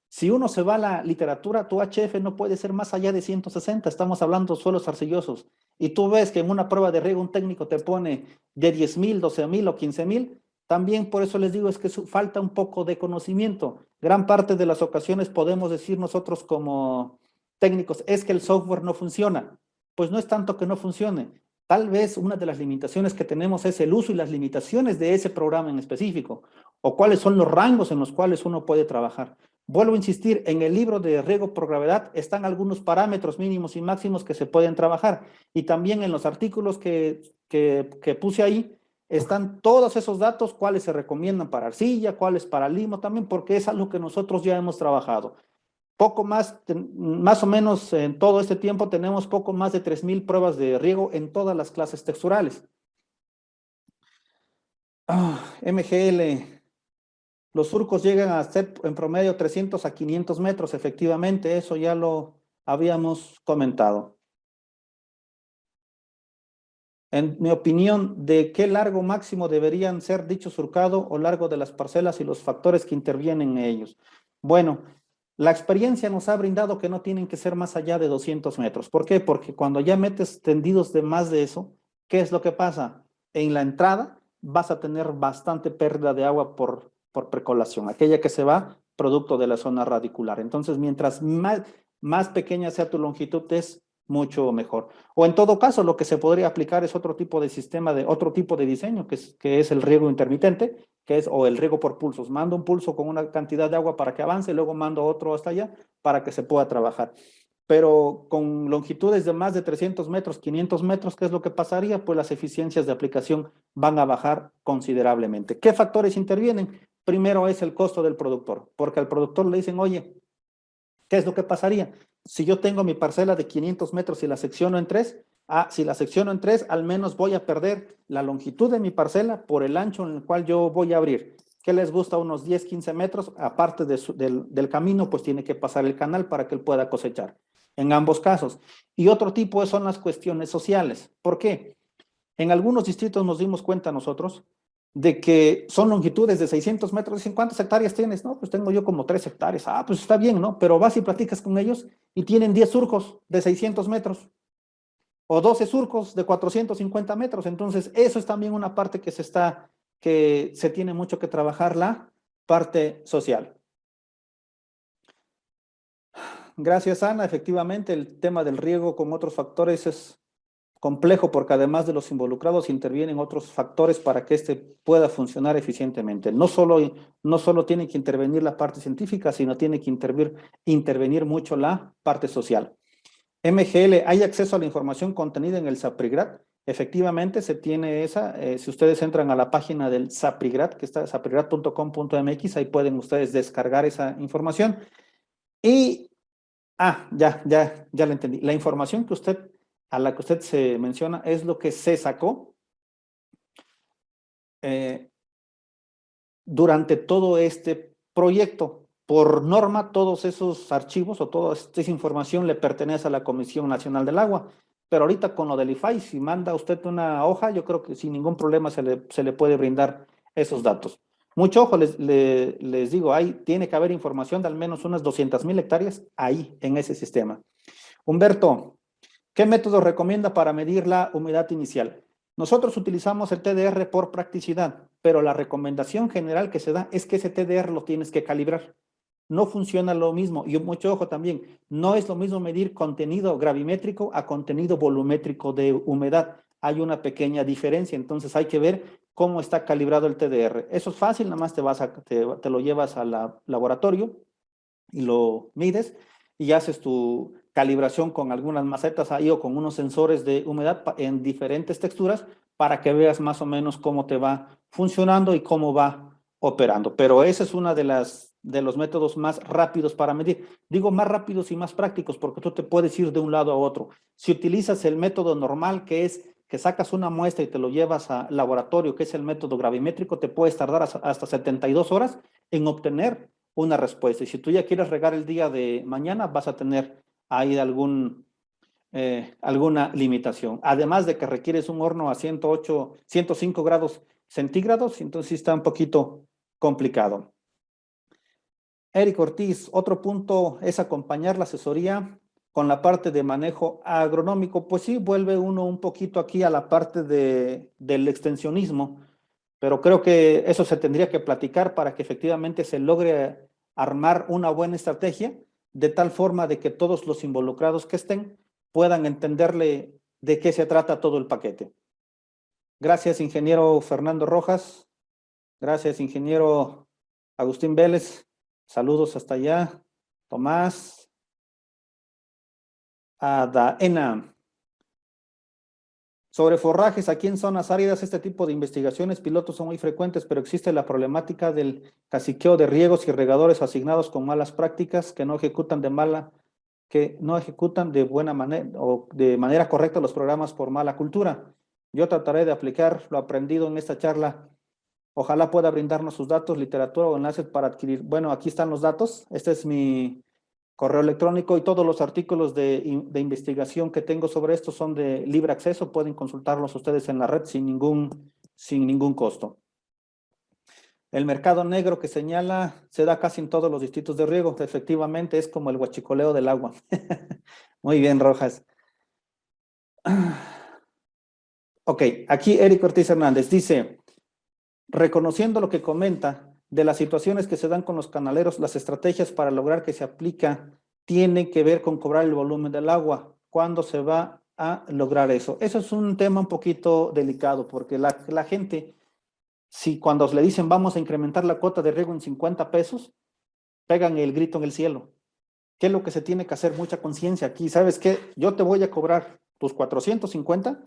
Speaker 1: si uno se va a la literatura, tu HF no puede ser más allá de 160. Estamos hablando de suelos arcillosos. Y tú ves que en una prueba de riego un técnico te pone de 10,000, 12,000 o 15,000. También por eso les digo, es que falta un poco de conocimiento. Gran parte de las ocasiones podemos decir nosotros como técnicos, es que el software no funciona. Pues no es tanto que no funcione. Tal vez una de las limitaciones que tenemos es el uso y las limitaciones de ese programa en específico, o cuáles son los rangos en los cuales uno puede trabajar. Vuelvo a insistir, en el libro de riego por gravedad están algunos parámetros mínimos y máximos que se pueden trabajar, y también en los artículos que puse ahí están todos esos datos, cuáles se recomiendan para arcilla, cuáles para limo también, porque es algo que nosotros ya hemos trabajado. Poco más o menos en todo este tiempo tenemos poco más de 3,000 pruebas de riego en todas las clases texturales. MGL, los surcos llegan a ser en promedio 300 a 500 metros, efectivamente, eso ya lo habíamos comentado. En mi opinión, ¿de qué largo máximo deberían ser dicho surcado o largo de las parcelas y los factores que intervienen en ellos? Bueno, la experiencia nos ha brindado que no tienen que ser más allá de 200 metros. ¿Por qué? Porque cuando ya metes tendidos de más de eso, ¿qué es lo que pasa? En la entrada vas a tener bastante pérdida de agua por precolación, aquella que se va producto de la zona radicular. Entonces, mientras más pequeña sea tu longitud, es mucho mejor. O en todo caso, lo que se podría aplicar es otro tipo de sistema, otro tipo de diseño, que es el riego intermitente, o el riego por pulsos. Mando un pulso con una cantidad de agua para que avance, luego mando otro hasta allá para que se pueda trabajar. Pero con longitudes de más de 300 metros, 500 metros, ¿qué es lo que pasaría? Pues las eficiencias de aplicación van a bajar considerablemente. ¿Qué factores intervienen? Primero es el costo del productor, porque al productor le dicen, oye, ¿qué es lo que pasaría? Si yo tengo mi parcela de 500 metros y la secciono en 3, si la secciono en 3, al menos voy a perder la longitud de mi parcela por el ancho en el cual yo voy a abrir. ¿Qué les gusta? Unos 10, 15 metros, aparte del camino, pues tiene que pasar el canal para que él pueda cosechar, en ambos casos. Y otro tipo son las cuestiones sociales. ¿Por qué? En algunos distritos nos dimos cuenta nosotros de que son longitudes de 600 metros. Dicen, ¿cuántas hectáreas tienes? No, pues tengo yo como 3 hectáreas. Ah, pues está bien, ¿no? Pero vas y platicas con ellos y tienen 10 surcos de 600 metros o 12 surcos de 450 metros. Entonces, eso es también una parte que se tiene mucho que trabajar, la parte social. Gracias, Ana. Efectivamente, el tema del riego con otros factores es complejo porque además de los involucrados intervienen otros factores para que este pueda funcionar eficientemente. No solo tiene que intervenir la parte científica, sino tiene que intervenir mucho la parte social. MGL, ¿hay acceso a la información contenida en el SAPRIGRAD? Efectivamente, se tiene esa. Si ustedes entran a la página del SAPRIGRAD, que está saprigrad.com.mx, ahí pueden ustedes descargar esa información. Y, ya la entendí. La información a la que usted se menciona es lo que se sacó durante todo este proyecto. Por norma, todos esos archivos o toda esta información le pertenece a la Comisión Nacional del Agua. Pero ahorita con lo del IFAI, si manda usted una hoja, yo creo que sin ningún problema se le puede brindar esos datos. Mucho ojo, les digo, tiene que haber información de al menos unas 200,000 hectáreas ahí en ese sistema. Humberto, ¿qué método recomienda para medir la humedad inicial? Nosotros utilizamos el TDR por practicidad, pero la recomendación general que se da es que ese TDR lo tienes que calibrar. No funciona lo mismo, y mucho ojo también, no es lo mismo medir contenido gravimétrico a contenido volumétrico de humedad. Hay una pequeña diferencia, entonces hay que ver cómo está calibrado el TDR. Eso es fácil, nada más te lo llevas al laboratorio y lo mides y haces tu calibración con algunas macetas ahí o con unos sensores de humedad en diferentes texturas para que veas más o menos cómo te va funcionando y cómo va operando. Pero ese es una de los métodos más rápidos para medir. Digo más rápidos y más prácticos porque tú te puedes ir de un lado a otro. Si utilizas el método normal, que es que sacas una muestra y te lo llevas al laboratorio, que es el método gravimétrico, te puedes tardar hasta 72 horas en obtener una respuesta. Y si tú ya quieres regar el día de mañana, vas a tener ahí alguna limitación. Además de que requieres un horno a 108, 105 grados centígrados, entonces sí está un poquito complicado. Eric Ortiz, otro punto es acompañar la asesoría con la parte de manejo agronómico. Pues sí, vuelve uno un poquito aquí a la parte del extensionismo, pero creo que eso se tendría que platicar para que efectivamente se logre armar una buena estrategia de tal forma de que todos los involucrados que estén puedan entenderle de qué se trata todo el paquete. Gracias, ingeniero Fernando Rojas. Gracias, ingeniero Agustín Vélez. Saludos hasta allá. Tomás. Adaena. Sobre forrajes, aquí en zonas áridas, este tipo de investigaciones pilotos son muy frecuentes, pero existe la problemática del caciqueo de riegos y regadores asignados con malas prácticas que no ejecutan de buena manera o de manera correcta los programas por mala cultura. Yo trataré de aplicar lo aprendido en esta charla. Ojalá pueda brindarnos sus datos, literatura o enlaces para adquirir. Bueno, aquí están los datos. Este es mi correo electrónico y todos los artículos de investigación que tengo sobre esto son de libre acceso. Pueden consultarlos ustedes en la red sin ningún costo. El mercado negro que señala se da casi en todos los distritos de riego. Efectivamente, es como el huachicoleo del agua. Muy bien, Rojas. Ok, aquí Eric Ortiz Hernández dice, reconociendo lo que comenta de las situaciones que se dan con los canaleros, las estrategias para lograr que se aplica tienen que ver con cobrar el volumen del agua. ¿Cuándo se va a lograr eso? Eso es un tema un poquito delicado porque la gente, si cuando le dicen vamos a incrementar la cuota de riego en 50 pesos, pegan el grito en el cielo. ¿Qué es lo que se tiene que hacer? Mucha conciencia aquí. ¿Sabes qué? Yo te voy a cobrar tus 450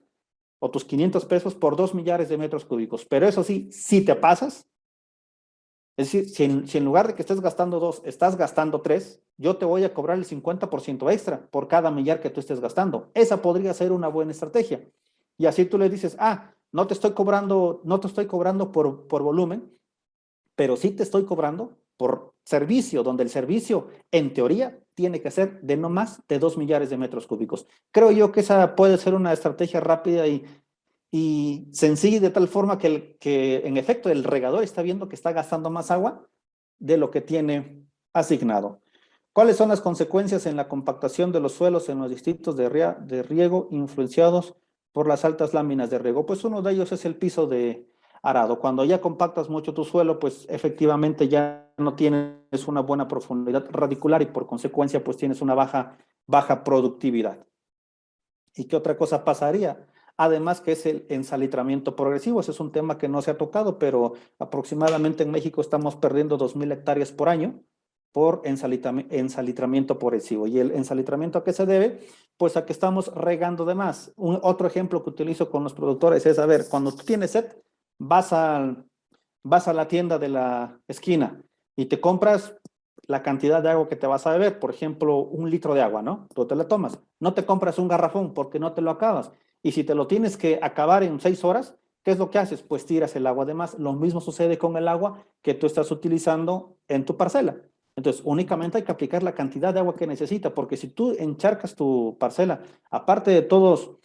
Speaker 1: o tus 500 pesos por 2 millares de metros cúbicos. Pero eso sí, si te pasas, es decir, si en lugar de que estés gastando 2, estás gastando 3, yo te voy a cobrar el 50% extra por cada millar que tú estés gastando. Esa podría ser una buena estrategia. Y así tú le dices, no te estoy cobrando por volumen, pero sí te estoy cobrando por servicio, donde el servicio, en teoría, tiene que ser de no más de 2 millares de metros cúbicos. Creo yo que esa puede ser una estrategia rápida y sencilla, de tal forma que en efecto el regador está viendo que está gastando más agua de lo que tiene asignado. ¿Cuáles son las consecuencias en la compactación de los suelos en los distritos de riego influenciados por las altas láminas de riego? Pues uno de ellos es el piso de arado. Cuando ya compactas mucho tu suelo, pues efectivamente ya no tienes una buena profundidad radicular y por consecuencia pues tienes una baja productividad. ¿Y qué otra cosa pasaría? Además que es el ensalitramiento progresivo. Ese es un tema que no se ha tocado, pero aproximadamente en México estamos perdiendo 2,000 hectáreas por año por ensalitramiento progresivo. ¿Y el ensalitramiento a qué se debe? Pues a que estamos regando de más. Otro ejemplo que utilizo con los productores es, a ver, cuando tú tienes sed, vas a la tienda de la esquina y te compras la cantidad de agua que te vas a beber, por ejemplo, 1 litro de agua, ¿no? Tú te la tomas. No te compras un garrafón porque no te lo acabas. Y si te lo tienes que acabar en 6 horas, ¿qué es lo que haces? Pues tiras el agua de más. Lo mismo sucede con el agua que tú estás utilizando en tu parcela. Entonces, únicamente hay que aplicar la cantidad de agua que necesita, porque si tú encharcas tu parcela, aparte de todos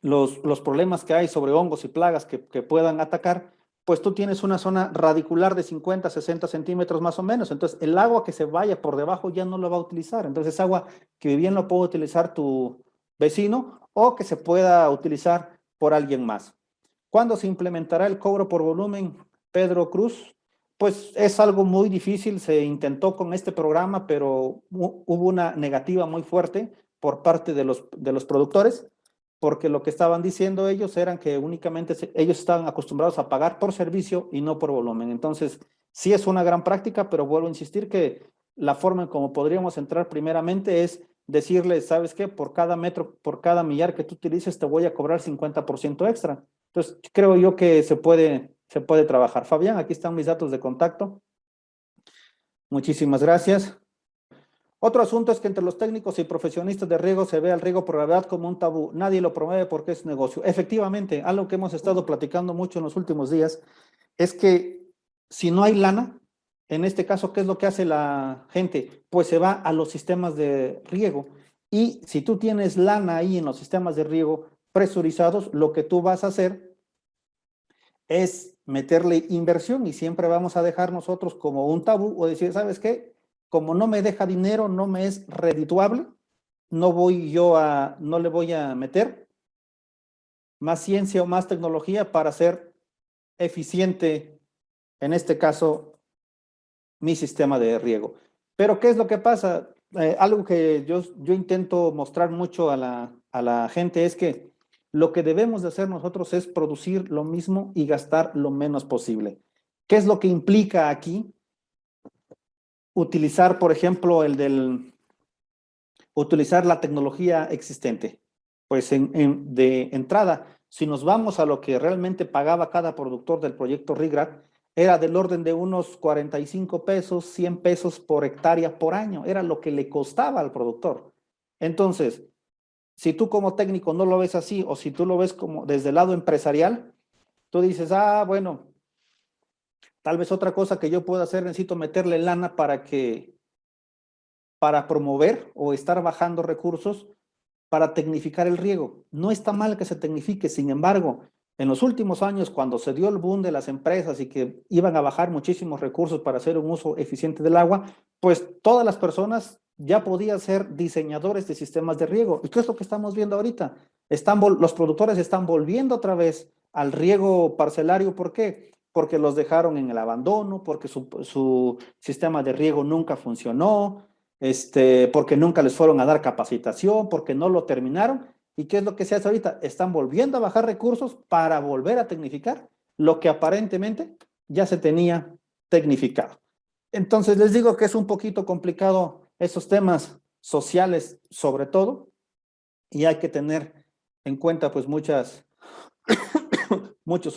Speaker 1: los problemas que hay sobre hongos y plagas que puedan atacar, pues tú tienes una zona radicular de 50, 60 centímetros más o menos. Entonces, el agua que se vaya por debajo ya no lo va a utilizar. Entonces, es agua que bien lo puede utilizar tu vecino o que se pueda utilizar por alguien más. ¿Cuándo se implementará el cobro por volumen, Pedro Cruz? Pues es algo muy difícil, se intentó con este programa, pero hubo una negativa muy fuerte por parte de los productores, porque lo que estaban diciendo ellos eran que únicamente ellos estaban acostumbrados a pagar por servicio y no por volumen. Entonces, sí es una gran práctica, pero vuelvo a insistir que la forma en cómo podríamos entrar primeramente es decirles, ¿sabes qué? Por cada metro, por cada millar que tú utilices, te voy a cobrar 50% extra. Entonces, creo yo que se puede trabajar. Fabián, aquí están mis datos de contacto. Muchísimas gracias. Otro asunto es que entre los técnicos y profesionistas de riego se ve al riego por gravedad como un tabú. Nadie lo promueve porque es negocio. Efectivamente, algo que hemos estado platicando mucho en los últimos días es que si no hay lana, en este caso, ¿qué es lo que hace la gente? Pues se va a los sistemas de riego. Y si tú tienes lana ahí en los sistemas de riego presurizados, lo que tú vas a hacer es meterle inversión y siempre vamos a dejar nosotros como un tabú o decir, ¿sabes qué? Como no me deja dinero, no me es redituable, no le voy a meter más ciencia o más tecnología para ser eficiente, en este caso, mi sistema de riego. Pero ¿qué es lo que pasa? Algo que yo intento mostrar mucho a la gente es que lo que debemos de hacer nosotros es producir lo mismo y gastar lo menos posible. ¿Qué es lo que implica aquí? Utilizar, por ejemplo, utilizar la tecnología existente. Pues de entrada, si nos vamos a lo que realmente pagaba cada productor del proyecto RIGRAD, era del orden de unos 45 pesos, 100 pesos por hectárea por año. Era lo que le costaba al productor. Entonces, si tú como técnico no lo ves así, o si tú lo ves como desde el lado empresarial, tú dices, bueno, tal vez otra cosa que yo pueda hacer, necesito meterle lana para promover o estar bajando recursos para tecnificar el riego. No está mal que se tecnifique, sin embargo, en los últimos años, cuando se dio el boom de las empresas y que iban a bajar muchísimos recursos para hacer un uso eficiente del agua, pues todas las personas ya podían ser diseñadores de sistemas de riego. ¿Y qué es lo que estamos viendo ahorita? Los productores están volviendo otra vez al riego parcelario. ¿Por qué? Porque los dejaron en el abandono, porque su sistema de riego nunca funcionó, porque nunca les fueron a dar capacitación, porque no lo terminaron. ¿Y qué es lo que se hace ahorita? Están volviendo a bajar recursos para volver a tecnificar lo que aparentemente ya se tenía tecnificado. Entonces les digo que es un poquito complicado esos temas sociales sobre todo, y hay que tener en cuenta pues muchos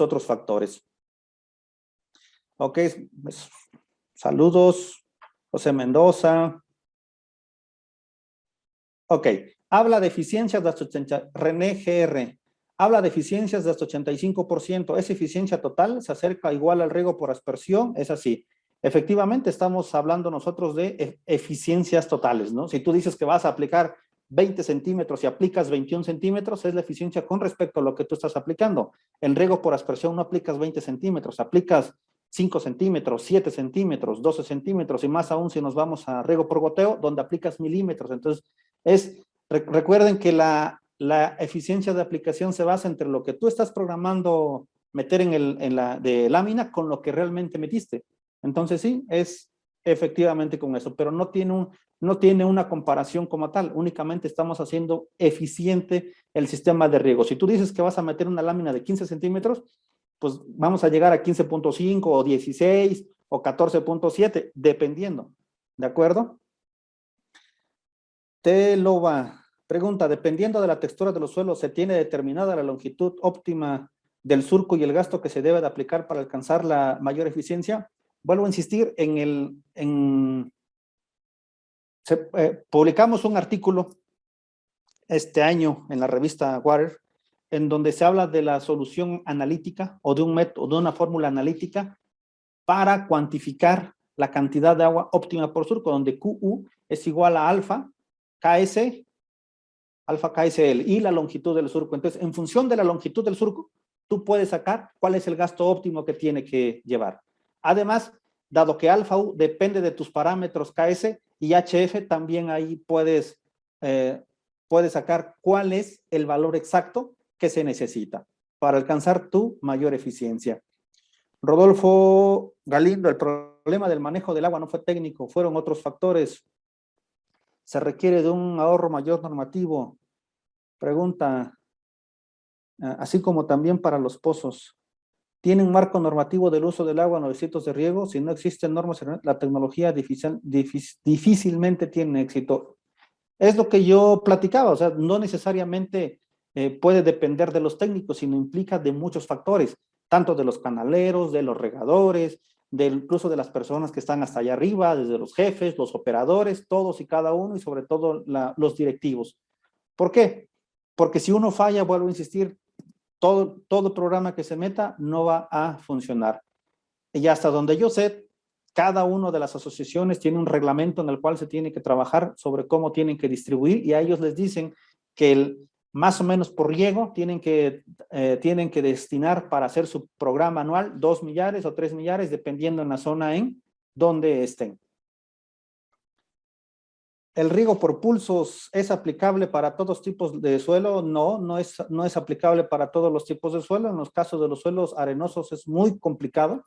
Speaker 1: otros factores. Ok, pues, saludos, José Mendoza. Ok, habla de eficiencias de hasta 80, René GR, habla de eficiencias de hasta 85%, ¿es eficiencia total? ¿Se acerca igual al riego por aspersión? Es así. Efectivamente, estamos hablando nosotros de eficiencias totales, ¿no? Si tú dices que vas a aplicar 20 centímetros y aplicas 21 centímetros, es la eficiencia con respecto a lo que tú estás aplicando. En riego por aspersión no aplicas 20 centímetros, aplicas 5 centímetros, 7 centímetros, 12 centímetros y más aún si nos vamos a riego por goteo, donde aplicas milímetros. Entonces, recuerden que la eficiencia de aplicación se basa entre lo que tú estás programando meter en la de lámina con lo que realmente metiste. Entonces sí, es efectivamente con eso, pero no tiene una comparación como tal, únicamente estamos haciendo eficiente el sistema de riego. Si tú dices que vas a meter una lámina de 15 centímetros, pues vamos a llegar a 15.5 o 16 o 14.7, dependiendo, ¿de acuerdo? Telova pregunta, dependiendo de la textura de los suelos, ¿se tiene determinada la longitud óptima del surco y el gasto que se debe de aplicar para alcanzar la mayor eficiencia? Vuelvo a insistir, publicamos un artículo este año en la revista Water, en donde se habla de la solución analítica o de un método, de una fórmula analítica para cuantificar la cantidad de agua óptima por surco, donde QU es igual a alfa KSL y la longitud del surco. Entonces, en función de la longitud del surco, tú puedes sacar cuál es el gasto óptimo que tiene que llevar. Además, dado que alfa U depende de tus parámetros KS y HF, también ahí puedes sacar cuál es el valor exacto que se necesita. para alcanzar tu mayor eficiencia. Rodolfo Galindo, el problema del manejo del agua no fue técnico, fueron otros factores. Se requiere de un ahorro mayor normativo. Pregunta, así como también para los pozos. ¿Tiene un marco normativo del uso del agua en los distritos de riego? Si no existen normas, la tecnología difícilmente tiene éxito. Es lo que yo platicaba, o sea, no necesariamente puede depender de los técnicos, sino implica de muchos factores, tanto de los canaleros, de los regadores, incluso de las personas que están hasta allá arriba, desde los jefes, los operadores, todos y cada uno, y sobre todo los directivos. ¿Por qué? Porque si uno falla, vuelvo a insistir, todo programa que se meta no va a funcionar. Y hasta donde yo sé, cada una de las asociaciones tiene un reglamento en el cual se tiene que trabajar sobre cómo tienen que distribuir, y a ellos les dicen que más o menos por riego tienen que destinar para hacer su programa anual 2 millares o 3 millares, dependiendo en la zona en donde estén. ¿El riego por pulsos es aplicable para todos tipos de suelo? No, no es aplicable para todos los tipos de suelo. En los casos de los suelos arenosos es muy complicado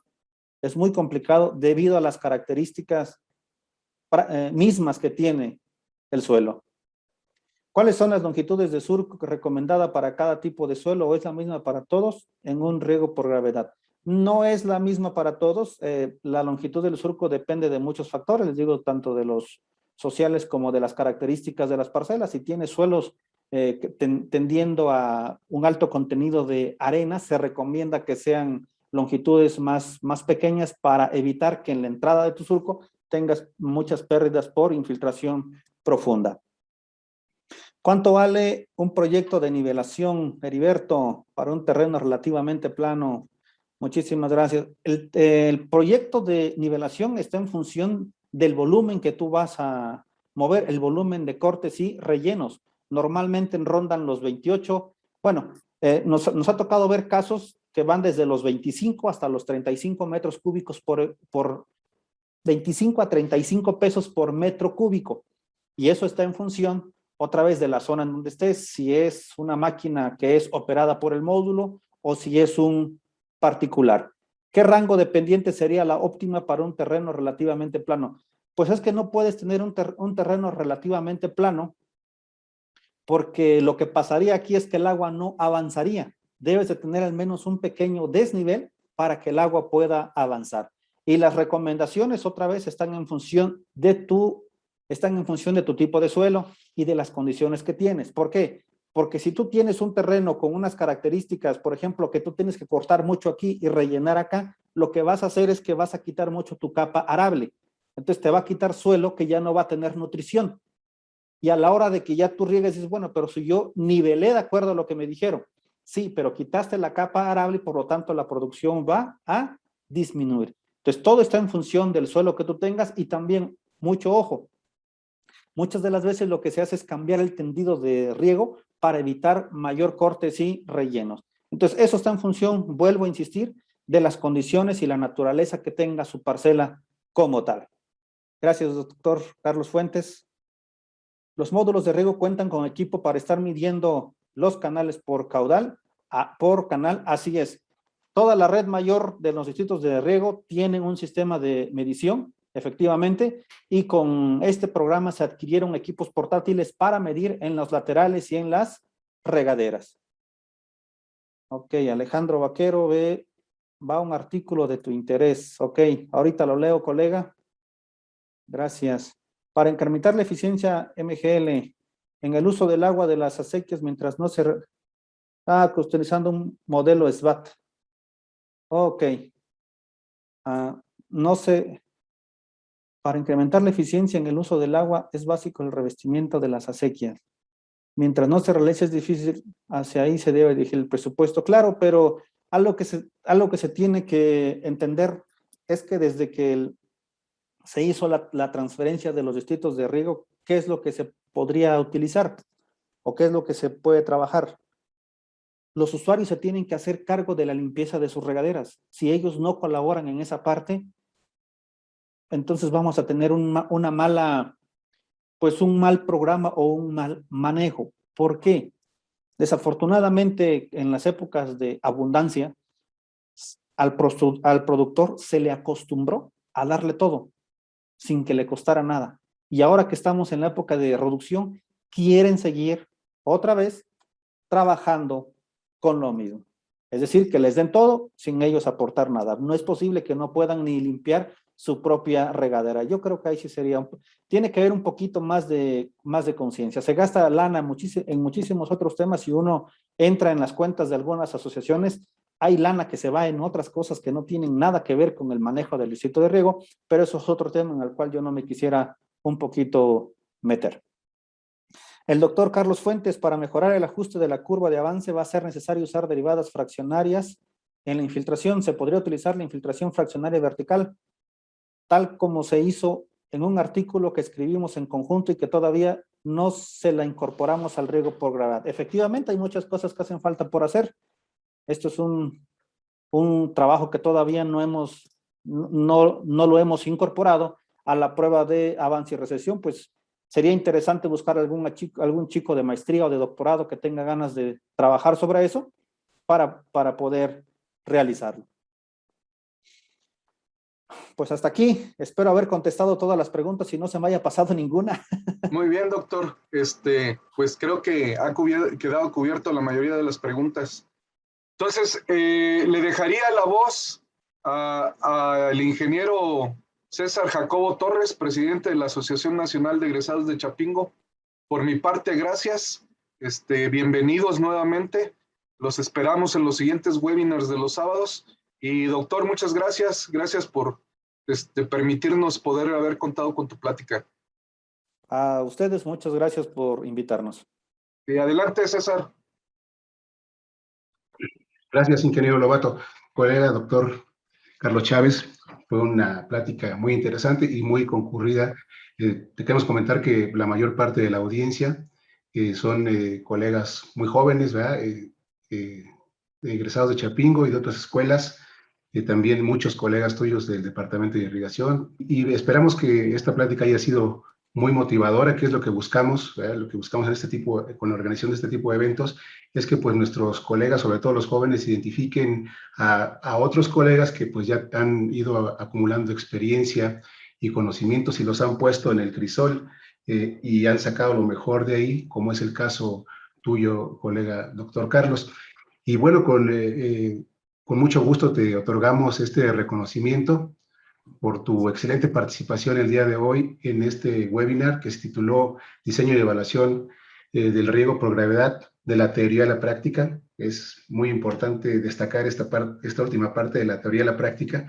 Speaker 1: debido a las características mismas que tiene el suelo. ¿Cuáles son las longitudes de surco recomendada para cada tipo de suelo, o es la misma para todos en un riego por gravedad? No es la misma para todos. La longitud del surco depende de muchos factores, les digo, tanto de los sociales como de las características de las parcelas. Si tiene suelos tendiendo a un alto contenido de arena, se recomienda que sean longitudes más pequeñas para evitar que en la entrada de tu surco tengas muchas pérdidas por infiltración profunda. ¿Cuánto vale un proyecto de nivelación, Heriberto, para un terreno relativamente plano? Muchísimas gracias. El proyecto de nivelación está en función del volumen que tú vas a mover, el volumen de cortes y rellenos. Normalmente rondan los 28. Bueno, nos ha tocado ver casos que van desde los 25 hasta los 35 metros cúbicos por 25 a 35 pesos por metro cúbico. Y eso está en función, otra vez, de la zona en donde estés, si es una máquina que es operada por el módulo o si es un particular. ¿Qué rango de pendiente sería la óptima para un terreno relativamente plano? Pues es que no puedes tener un terreno relativamente plano, porque lo que pasaría aquí es que el agua no avanzaría. Debes de tener al menos un pequeño desnivel para que el agua pueda avanzar. Y las recomendaciones, otra vez, están en función de tu tipo de suelo y de las condiciones que tienes. ¿Por qué? Porque si tú tienes un terreno con unas características, por ejemplo, que tú tienes que cortar mucho aquí y rellenar acá, lo que vas a hacer es que vas a quitar mucho tu capa arable. Entonces te va a quitar suelo que ya no va a tener nutrición. Y a la hora de que ya tú riegues, dices, bueno, pero si yo nivelé de acuerdo a lo que me dijeron. Sí, pero quitaste la capa arable y por lo tanto la producción va a disminuir. Entonces todo está en función del suelo que tú tengas, y también, mucho ojo, muchas de las veces lo que se hace es cambiar el tendido de riego para evitar mayor cortes y rellenos. Entonces eso está en función, vuelvo a insistir, de las condiciones y la naturaleza que tenga su parcela como tal. Gracias, doctor Carlos Fuentes. Los módulos de riego cuentan con equipo para estar midiendo los canales por caudal, por canal, así es. Toda la red mayor de los distritos de riego tienen un sistema de medición, efectivamente, y con este programa se adquirieron equipos portátiles para medir en los laterales y en las regaderas. Ok, Alejandro Vaquero, va un artículo de tu interés. Ok, ahorita lo leo, colega. Gracias. Para incrementar la eficiencia MGL en el uso del agua de las acequias mientras no se... utilizando un modelo SWAT. Ok. No sé. Para incrementar la eficiencia en el uso del agua es básico el revestimiento de las acequias. Mientras no se realice es difícil, hacia ahí se debe dirigir el presupuesto. Claro, pero algo que se tiene que entender es que desde que se hizo la transferencia de los distritos de riego, ¿qué es lo que se podría utilizar? ¿O qué es lo que se puede trabajar? Los usuarios se tienen que hacer cargo de la limpieza de sus regaderas. Si ellos no colaboran en esa parte, entonces vamos a tener un mal programa o un mal manejo. ¿Por qué? Desafortunadamente, en las épocas de abundancia, al productor se le acostumbró a darle todo, sin que le costara nada. Y ahora que estamos en la época de reducción, quieren seguir otra vez trabajando con lo mismo. Es decir, que les den todo sin ellos aportar nada. No es posible que no puedan ni limpiar su propia regadera. Yo creo que ahí sí sería, tiene que haber un poquito más de conciencia. Se gasta lana en muchísimos otros temas y uno entra en las cuentas de algunas asociaciones, hay lana que se va en otras cosas que no tienen nada que ver con el manejo del distrito de riego, pero eso es otro tema en el cual yo no me quisiera un poquito meter. El doctor Carlos Fuentes, para mejorar el ajuste de la curva de avance va a ser necesario usar derivadas fraccionarias en la infiltración. Se podría utilizar la infiltración fraccionaria vertical, tal como se hizo en un artículo que escribimos en conjunto y que todavía no se la incorporamos al riego por gravedad. Efectivamente, hay muchas cosas que hacen falta por hacer. Esto es un trabajo que todavía no lo hemos incorporado a la prueba de avance y recesión, pues sería interesante buscar algún chico de maestría o de doctorado que tenga ganas de trabajar sobre eso para poder realizarlo. Pues hasta aquí, espero haber contestado todas las preguntas y no se me haya pasado ninguna.
Speaker 2: Muy bien, doctor. Pues creo que ha quedado cubierto la mayoría de las preguntas. Entonces, le dejaría la voz al ingeniero César Jacobo Torres, presidente de la Asociación Nacional de Egresados de Chapingo. Por mi parte, gracias. Bienvenidos nuevamente. Los esperamos en los siguientes webinars de los sábados. Y doctor, muchas gracias. Gracias por permitirnos poder haber contado con tu plática.
Speaker 1: A ustedes, muchas gracias por invitarnos.
Speaker 2: Y adelante, César.
Speaker 4: Gracias, ingeniero Lobato. Colega doctor Carlos Chávez, fue una plática muy interesante y muy concurrida. Te queremos comentar que la mayor parte de la audiencia son colegas muy jóvenes, ¿verdad? Egresados de Chapingo y de otras escuelas, también muchos colegas tuyos del Departamento de Irrigación, y esperamos que esta plática haya sido muy motivadora, que es lo que buscamos, ¿verdad? Lo que buscamos en con la organización de este tipo de eventos, es que pues nuestros colegas, sobre todo los jóvenes, identifiquen a otros colegas que pues ya han ido acumulando experiencia y conocimientos y los han puesto en el crisol y han sacado lo mejor de ahí, como es el caso tuyo, colega doctor Carlos. Y bueno, con mucho gusto te otorgamos este reconocimiento por tu excelente participación el día de hoy en este webinar que se tituló Diseño y Evaluación del riego por gravedad, de la teoría a la práctica. Es muy importante destacar esta última parte de la teoría a la práctica,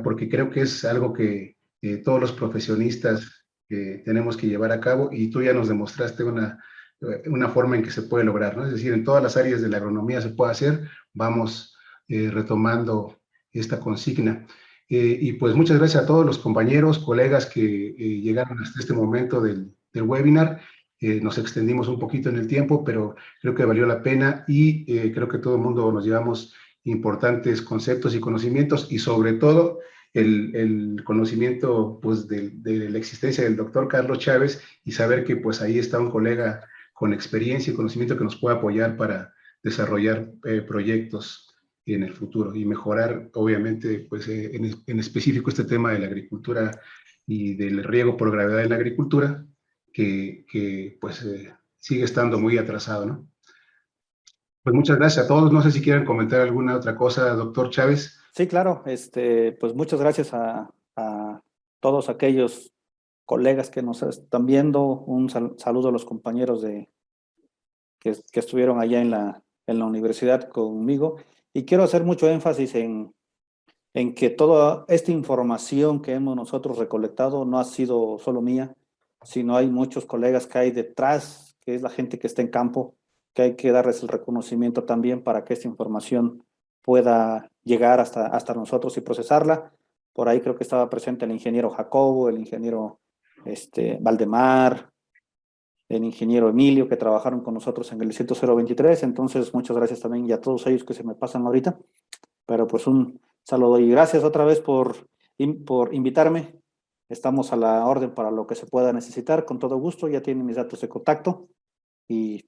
Speaker 4: porque creo que es algo que todos los profesionistas tenemos que llevar a cabo, y tú ya nos demostraste una forma en que se puede lograr, ¿no? Es decir, en todas las áreas de la agronomía se puede hacer. Vamos retomando esta consigna. Y pues muchas gracias a todos los compañeros, colegas que llegaron hasta este momento del webinar. Nos extendimos un poquito en el tiempo, pero creo que valió la pena, y creo que todo el mundo nos llevamos importantes conceptos y conocimientos, y sobre todo el conocimiento pues de la existencia del doctor Carlos Chávez, y saber que pues ahí está un colega con experiencia y conocimiento que nos puede apoyar para desarrollar proyectos en el futuro y mejorar, obviamente, pues en específico este tema de la agricultura y del riego por gravedad en la agricultura, que pues sigue estando muy atrasado, ¿no? Pues muchas gracias a todos. No sé si quieren comentar alguna otra cosa, doctor Chávez.
Speaker 1: Sí, claro. Pues muchas gracias a todos aquellos colegas que nos están viendo. Un saludo a los compañeros que estuvieron allá en la universidad conmigo. Y quiero hacer mucho énfasis en que toda esta información que hemos nosotros recolectado no ha sido solo mía, sino hay muchos colegas que hay detrás, que es la gente que está en campo, que hay que darles el reconocimiento también para que esta información pueda llegar hasta nosotros y procesarla. Por ahí creo que estaba presente el ingeniero Jacobo, el ingeniero Valdemar, el ingeniero Emilio, que trabajaron con nosotros en el distrito 023. Entonces, muchas gracias también y a todos ellos que se me pasan ahorita. Pero pues un saludo y gracias otra vez por invitarme. Estamos a la orden para lo que se pueda necesitar, con todo gusto. Ya tienen mis datos de contacto y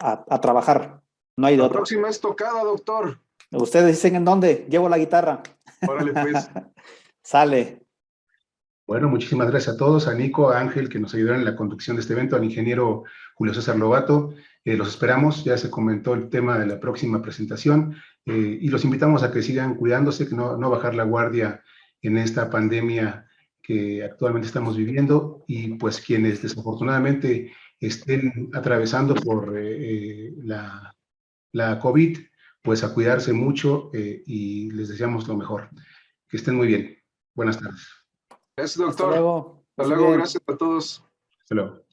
Speaker 1: a trabajar. No hay de
Speaker 2: La
Speaker 1: otro.
Speaker 2: próxima es tocada, doctor.
Speaker 1: Ustedes dicen en dónde, llevo la guitarra.
Speaker 2: Órale, pues.
Speaker 1: Sale.
Speaker 4: Bueno, muchísimas gracias a todos, a Nico, a Ángel, que nos ayudaron en la conducción de este evento, al ingeniero Julio César Lobato. Los esperamos, ya se comentó el tema de la próxima presentación y los invitamos a que sigan cuidándose, que no bajar la guardia en esta pandemia que actualmente estamos viviendo y pues quienes desafortunadamente estén atravesando por la COVID, pues a cuidarse mucho y les deseamos lo mejor. Que estén muy bien. Buenas tardes.
Speaker 2: Gracias,
Speaker 1: Hasta
Speaker 2: doctor.
Speaker 1: luego.
Speaker 2: Hasta
Speaker 1: Esté
Speaker 2: luego,
Speaker 1: bien.
Speaker 2: gracias a todos.
Speaker 4: Hasta luego.